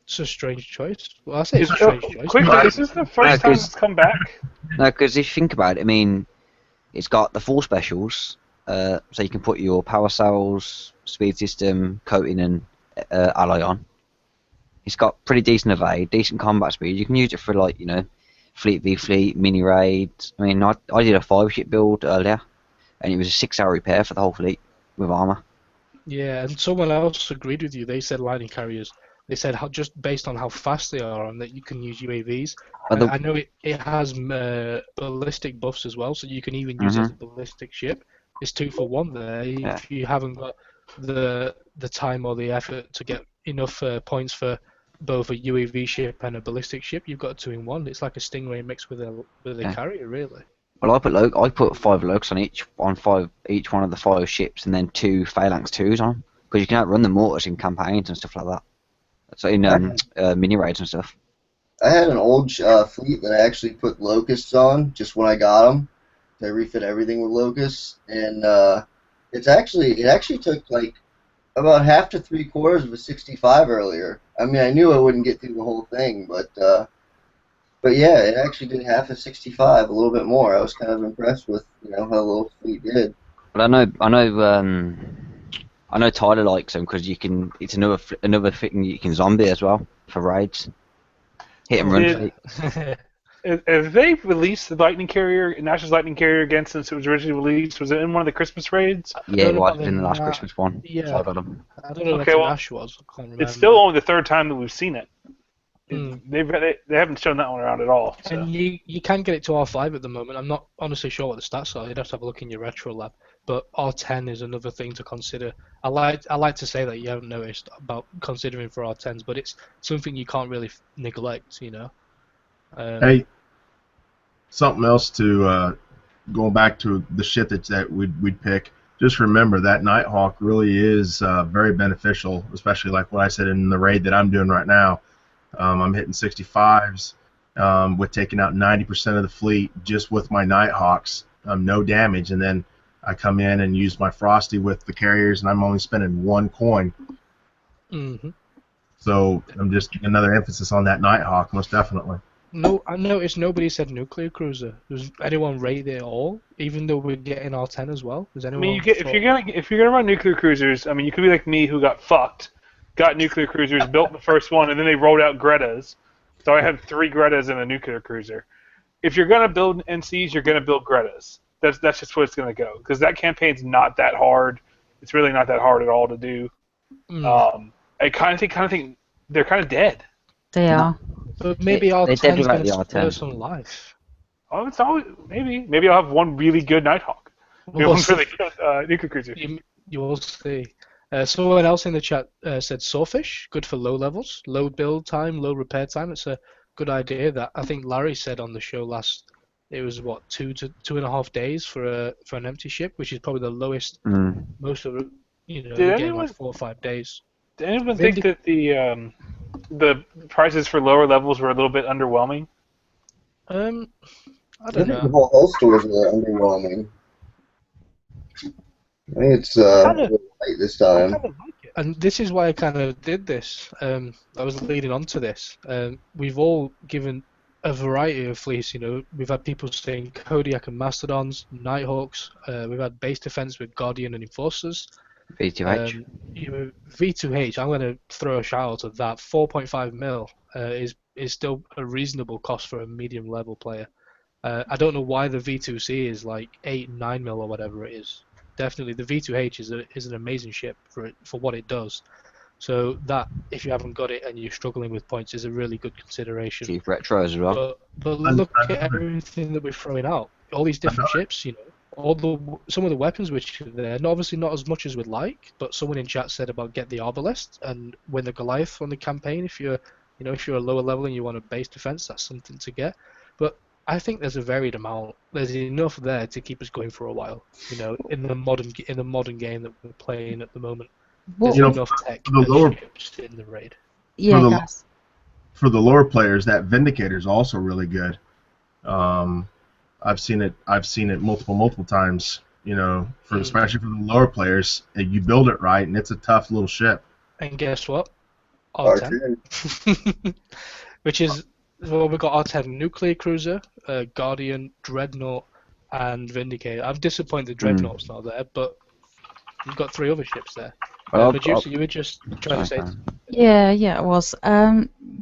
It's a strange choice. Well, I say it's a strange choice. Quickly, is this the first time it's come back? No, because if you think about it, I mean, it's got the 4 specials, so you can put your power cells, speed system, coating, and ally on. It's got pretty decent evade, decent combat speed. You can use it for fleet v fleet, mini raids. I mean, I did a 5-ship build earlier, and it was a 6-hour repair for the whole fleet with armor. Yeah, and someone else agreed with you. They said lightning carriers. They said just based on how fast they are and that you can use UAVs. I know it has ballistic buffs as well, so you can even use it as a ballistic ship. It's 2 for 1 there. Yeah. If you haven't got the time or the effort to get enough points for both a UAV ship and a ballistic ship, you've got 2 in 1. It's like a Stingray mixed with a carrier, really. Well, I put 5 Lokes on each one of the 5 ships, and then 2 Phalanx 2s on, because you can outrun the mortars in campaigns and stuff like that. So in mini raids and stuff. I had an old fleet that I actually put locusts on just when I got them. I refit everything with locusts, and it actually took like about half to 3/4 of a 65 earlier. I mean, I knew I wouldn't get through the whole thing, but yeah, it actually did half a 65, a little bit more. I was kind of impressed with how the little fleet did. But I know Tyler likes them because it's another thing you can zombie as well for raids. Hit and run. Have they released the Lightning Carrier, Nash's Lightning Carrier again since it was originally released? Was it in one of the Christmas raids? Yeah, it was in the last Christmas one. Yeah. So I got them. I don't know Okay, if well, Nash was. I can't remember. It's still only the 3rd time that we've seen it. They haven't shown that one around at all. So. And you can get it to R5 at the moment. I'm not honestly sure what the stats are. You'd have to have a look in your retro lab. But R10 is another thing to consider. I like to say that you haven't noticed about considering for R10s, but it's something you can't really neglect, Hey, something else to going back to the shit that we'd pick. Just remember that Nighthawk really is very beneficial, especially like what I said in the raid that I'm doing right now. I'm hitting 65s with taking out 90% of the fleet just with my Nighthawks, no damage, and then I come in and use my Frosty with the carriers, and I'm only spending 1 coin. Mm-hmm. So I'm just another emphasis on that Nighthawk, most definitely. No, I noticed nobody said nuclear cruiser. Does anyone rate it at all? Even though we're getting R10 as well? Does I mean, anyone if thought? you're gonna run nuclear cruisers, I mean, you could be like me who got fucked, got nuclear cruisers, built the first one, and then they rolled out Greta's. So I had 3 Greta's and a nuclear cruiser. If you're gonna build NCs, you're gonna build Greta's. That's just where it's gonna go because that campaign's not that hard. It's really not that hard at all to do. Mm. I kind of think they're kind of dead. They are. But maybe They're dead R10's without going the to spur R10. some life. Oh, it's always maybe I'll have one really good Nighthawk. Maybe We'll one see. really good nuclear cruiser. You will see. Someone else in the chat said Sawfish, good for low levels, low build time, low repair time. It's a good idea. That I think Larry said on the show last. It was what 2.5 days for an empty ship, which is probably the lowest. Mm. Most of it, Did you're getting anyone like 4 or 5 days. did anyone think that the prices for lower levels were a little bit underwhelming? I I don't think the know. whole host stores are underwhelming. I think it's Kinda- really light this I time. kind of like it. And this is why I kind of did this. I was leading on to this. We've all given a variety of fleets. We've had people saying Kodiak and Mastodons, Nighthawks. We've had base defense with Guardian and Enforcers. V2H. V2H. I'm going to throw a shout out to that. 4.5 mil is still a reasonable cost for a medium level player. I don't know why the V2C is like 8, 9 mil or whatever it is. Definitely, the V2H is an amazing ship for what it does. So that, if you haven't got it and you're struggling with points, is a really good consideration. Cheap retro as well. But look at everything that we're throwing out. All these different ships, some of the weapons which are there, obviously not as much as we'd like, but someone in chat said about get the Arbalest and win the Goliath on the campaign. If you're a lower level and you want a base defense, that's something to get. But I think there's a varied amount. There's enough there to keep us going for a while. In the modern game that we're playing at the moment, What, there's enough tech the and lower- ships in the raid. yeah, the- guys. For the lower players, that Vindicator is also really good. I've seen it multiple times. Especially for the lower players, you build it right, and it's a tough little ship. And guess what? R10. R10. Which is, well, we've got R10 nuclear cruiser, Guardian, Dreadnought, and Vindicator. I'm disappointed Dreadnought's not there, but you've got 3 other ships there. Producer, you were just trying to say. Yeah, it was.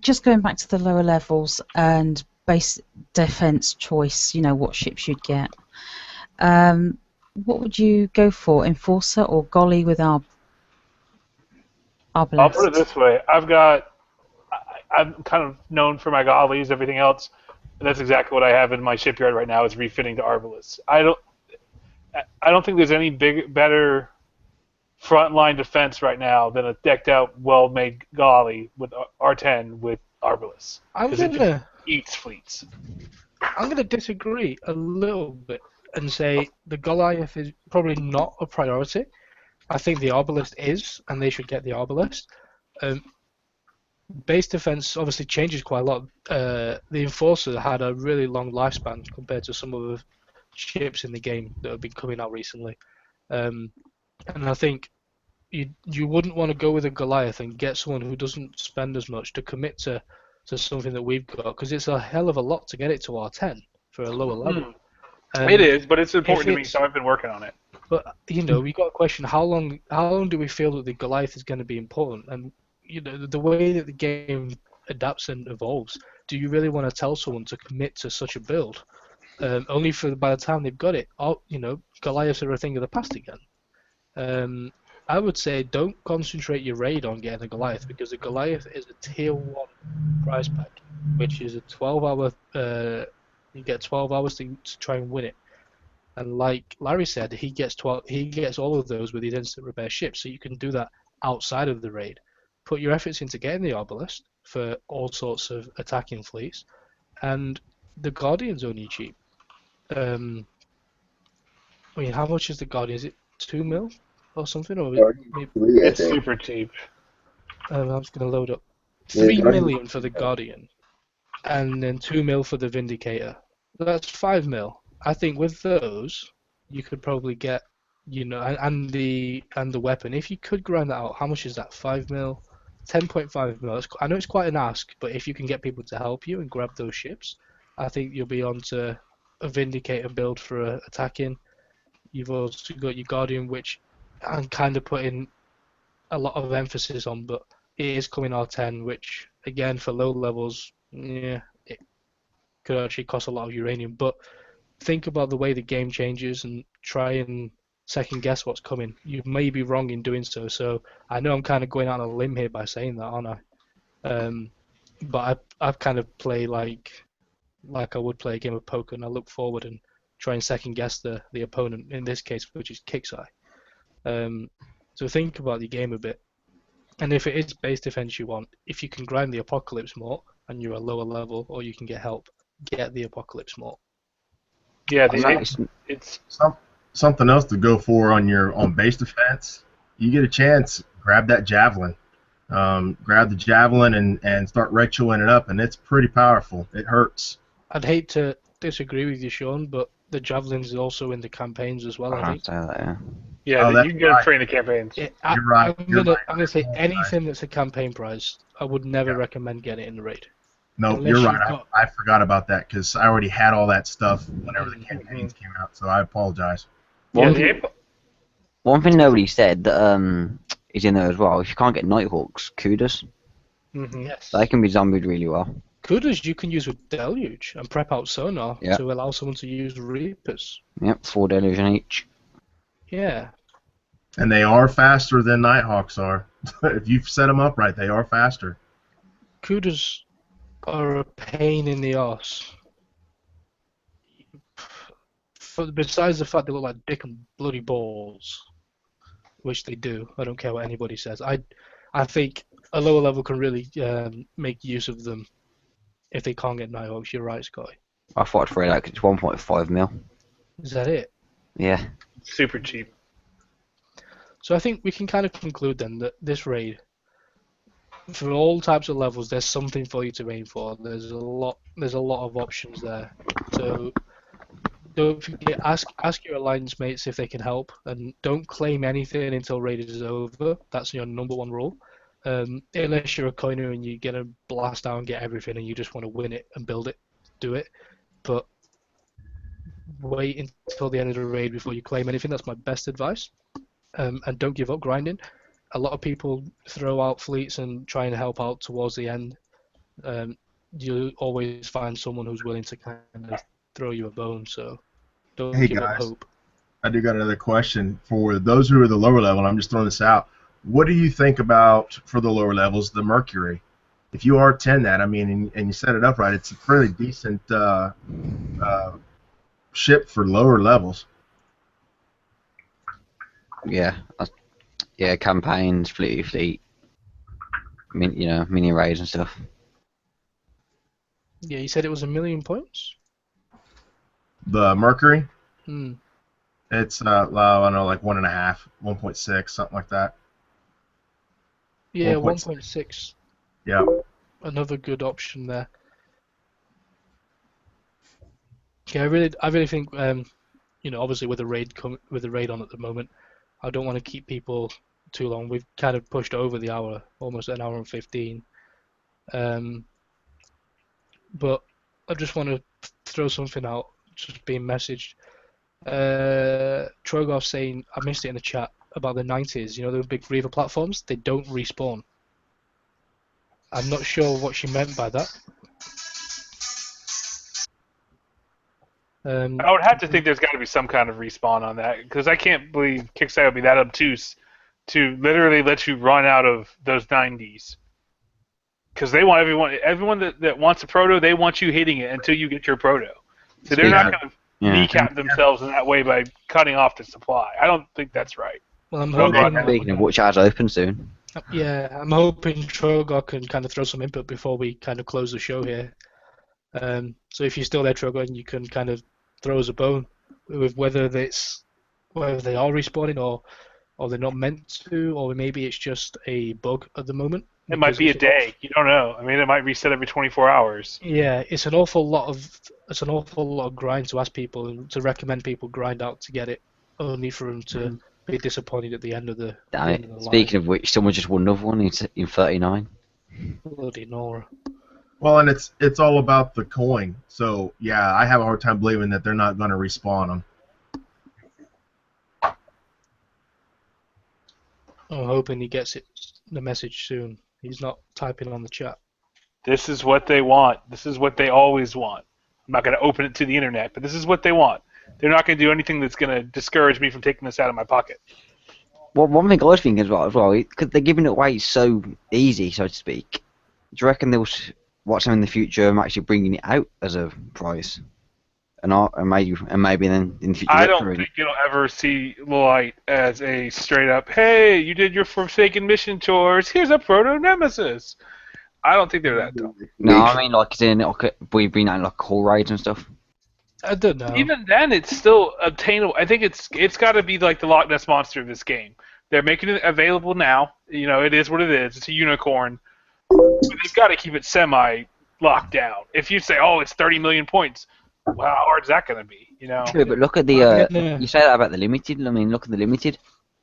Just going back to the lower levels and base defense choice, what ships you'd get. What would you go for, Enforcer or Golly with our I'll put it this way: I'm kind of known for my gollies, everything else, and that's exactly what I have in my shipyard right now is refitting to Arbalest. I don't think there's any better frontline defense right now than a decked out, well-made golly with R10 with Arbalest. Because it just eats fleets. I'm gonna disagree a little bit and say the Goliath is probably not a priority. I think the Arbalest is, and they should get the Arbalest. Base defense obviously changes quite a lot. The Enforcer had a really long lifespan compared to some of the ships in the game that have been coming out recently. And I think you wouldn't want to go with a Goliath and get someone who doesn't spend as much to commit to something that we've got, because it's a hell of a lot to get it to R10 for a lower level. It is, but it's important to me, so I've been working on it. But we got a question: how long do we feel that the Goliath is going to be important? And the way that the game adapts and evolves, do you really want to tell someone to commit to such a build? Only for by the time they've got it, Goliaths are a thing of the past again. I would say don't concentrate your raid on getting a Goliath, because a Goliath is a tier 1 prize pack, which is a 12-hour. You get 12 hours to try and win it. And like Larry said, he gets all of those with his instant repair ships, so you can do that outside of the raid. Put your efforts into getting the Arbalest for all sorts of attacking fleets, and the Guardian's only cheap. How much is the Guardian? Is it 2 mil or something? Or It's super cheap. I'm just going to load up. 3 million for the Guardian, and then 2 mil for the Vindicator. That's 5 mil. I think with those, you could probably get, and the weapon. If you could grind that out, how much is that? 5 mil, 10.5 mil. I know it's quite an ask, but if you can get people to help you and grab those ships, I think you'll be on to a Vindicator build for attacking. You've also got your Guardian, which I'm kind of putting a lot of emphasis on, but it is coming R10, which again for low levels, yeah, it could actually cost a lot of uranium. But think about the way the game changes and try and second guess what's coming. You may be wrong in doing so. So I know I'm kind of going out on a limb here by saying that, aren't I? But I've kind of play like I would play a game of poker, and I look forward and try and second guess the opponent in this case, which is Kixeye. So think about the game a bit. And if it is base defense you want, if you can grind the Apocalypse more and you're a lower level, or you can get help, get the Apocalypse more. Yeah, it's something else to go for on base defense. You get a chance, grab that javelin. Grab the javelin and start retroing it up, and it's pretty powerful. It hurts. I'd hate to disagree with you, Sean, but the javelins is also in the campaigns as well. I think. Yeah, you can get them free in the campaigns. You're right. I'm gonna say anything that's a campaign prize, I would never recommend getting it in the raid. No, you're right. I forgot about that because I already had all that stuff whenever the campaigns came out, so I apologize. One thing nobody said that is in there as well. If you can't get Nighthawks, Kudas, Yes. they can be zombied really well. Kudas you can use with Deluge and prep out sonar to allow someone to use Reapers. Yep, 4 Deluge in each. Yeah. And they are faster than Nighthawks are. If you've set them up right, they are faster. Kudas are a pain in the arse. Besides the fact they look like dick and bloody balls, which they do. I don't care what anybody says. I think a lower level can really make use of them if they can't get Nighthawks. You're right, Scotty. I thought I'd throw that because it's 1.5 mil. Is that it? Yeah. Super cheap. So I think we can kind of conclude then that this raid, for all types of levels, there's something for you to aim for. There's a lot of options there. So don't forget, ask your alliance mates if they can help, and don't claim anything until raid is over. That's your number one rule. Unless you're a coiner and you're gonna blast down and get everything, and you just want to win it and build it, do it. But wait until the end of the raid before you claim anything. That's my best advice. And don't give up grinding. A lot of people throw out fleets and try and help out towards the end. You always find someone who's willing to kind of throw you a bone. So don't give up hope. I do got another question for those who are the lower level. I'm just throwing this out. What do you think about, for the lower levels, the Mercury? If you R10 that, I mean, and you set it up right, it's a pretty decent ship for lower levels. Yeah, campaigns, fleet, mini raids and stuff. Yeah, you said it was 1 million points? The Mercury? Hmm. It's, I don't know, like 1.5, 1.6, something like that. Yeah, 1.6. Yeah. Another good option there. Yeah, I really think, obviously with the raid on at the moment, I don't want to keep people too long. We've kind of pushed over the hour, almost an hour and 15. But I just want to throw something out, just being messaged. Trogoff saying, I missed it in the chat, about the 90s, the big Reaver platforms, they don't respawn. I'm not sure what she meant by that. I would have to think there's got to be some kind of respawn on that, because I can't believe Kickstarter would be that obtuse to literally let you run out of those 90s. Because they want everyone that wants a proto, they want you hitting it until you get your proto. So they're not going to kneecap themselves in that way by cutting off the supply. I don't think that's right. Well, I'm hoping. Speaking of which, ours open soon. Yeah, I'm hoping Trogo can kind of throw some input before we kind of close the show here. So if you're still there, Trogo, and you can kind of throw us a bone with whether they are respawning or they're not meant to, or maybe it's just a bug at the moment. It might be a day. You don't know. I mean, it might reset every 24 hours. Yeah, it's an awful lot of grind to ask people and to recommend people grind out to get it, only for them to be disappointed at the end of the, Damn the it. end of the Speaking of which, someone just won another one in 39. line. Bloody Nora. Well, and it's all about the coin. So yeah, I have a hard time believing that they're not going to respawn them. I'm hoping he gets the message soon. He's not typing on the chat. This is what they want. This is what they always want. I'm not going to open it to the internet, but this is what they want. They're not going to do anything that's going to discourage me from taking this out of my pocket. Well, one thing I was thinking as well, because they're giving it away so easy, so to speak. Do you reckon they'll watch them in the future and actually bringing it out as a prize? And maybe then in the future. I don't think it'll ever see light as a straight up, hey, you did your Forsaken mission chores, here's a proto Nemesis. I don't think they're that dumb. No, I mean like it's in we've been out like call raids and stuff. I don't know. Even then, it's still obtainable. I think it's got to be like the Loch Ness Monster of this game. They're making it available now. You know, it is what it is. It's a unicorn. But they've got to keep it semi-locked down. If you say, oh, it's 30 million points, well, how hard is that going to be? You know. True, but look at the. You say that about the limited. I mean, look at the limited.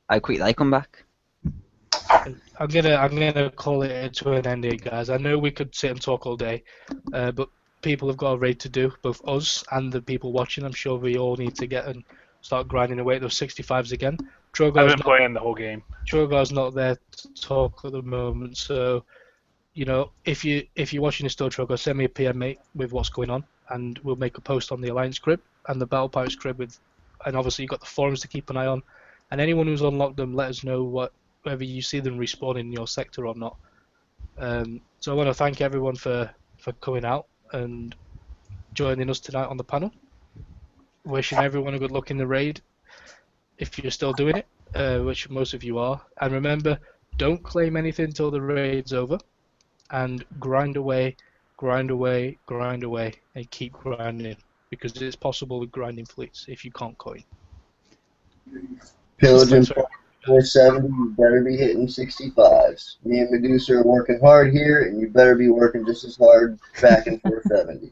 How quick they come back. I'm gonna call it to an end here, guys. I know we could sit and talk all day, but people have got a raid to do, both us and the people watching. I'm sure we all need to get and start grinding away at those 65s again. I've been playing the whole game. Trogar's not there to talk at the moment, so you know, if you're watching this still, Trogar, send me a PM, mate, with what's going on, and we'll make a post on the Alliance crib and the Battle Pirates crib and obviously you've got the forums to keep an eye on, and anyone who's unlocked them, let us know whether you see them respawn in your sector or not. So I want to thank everyone for coming out and joining us tonight on the panel. Wishing everyone a good luck in the raid, if you're still doing it, which most of you are. And remember, don't claim anything until the raid's over, and grind away, and keep grinding, because it's possible with grinding fleets if you can't coin. Pillaging 470, you better be hitting 65s. Me and Medusa are working hard here, and you better be working just as hard back in 470.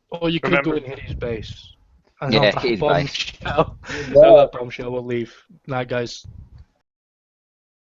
Or you could go and hit his base. And Yeah, have hit his that base. bombshell. That bombshell will leave. Night, guys.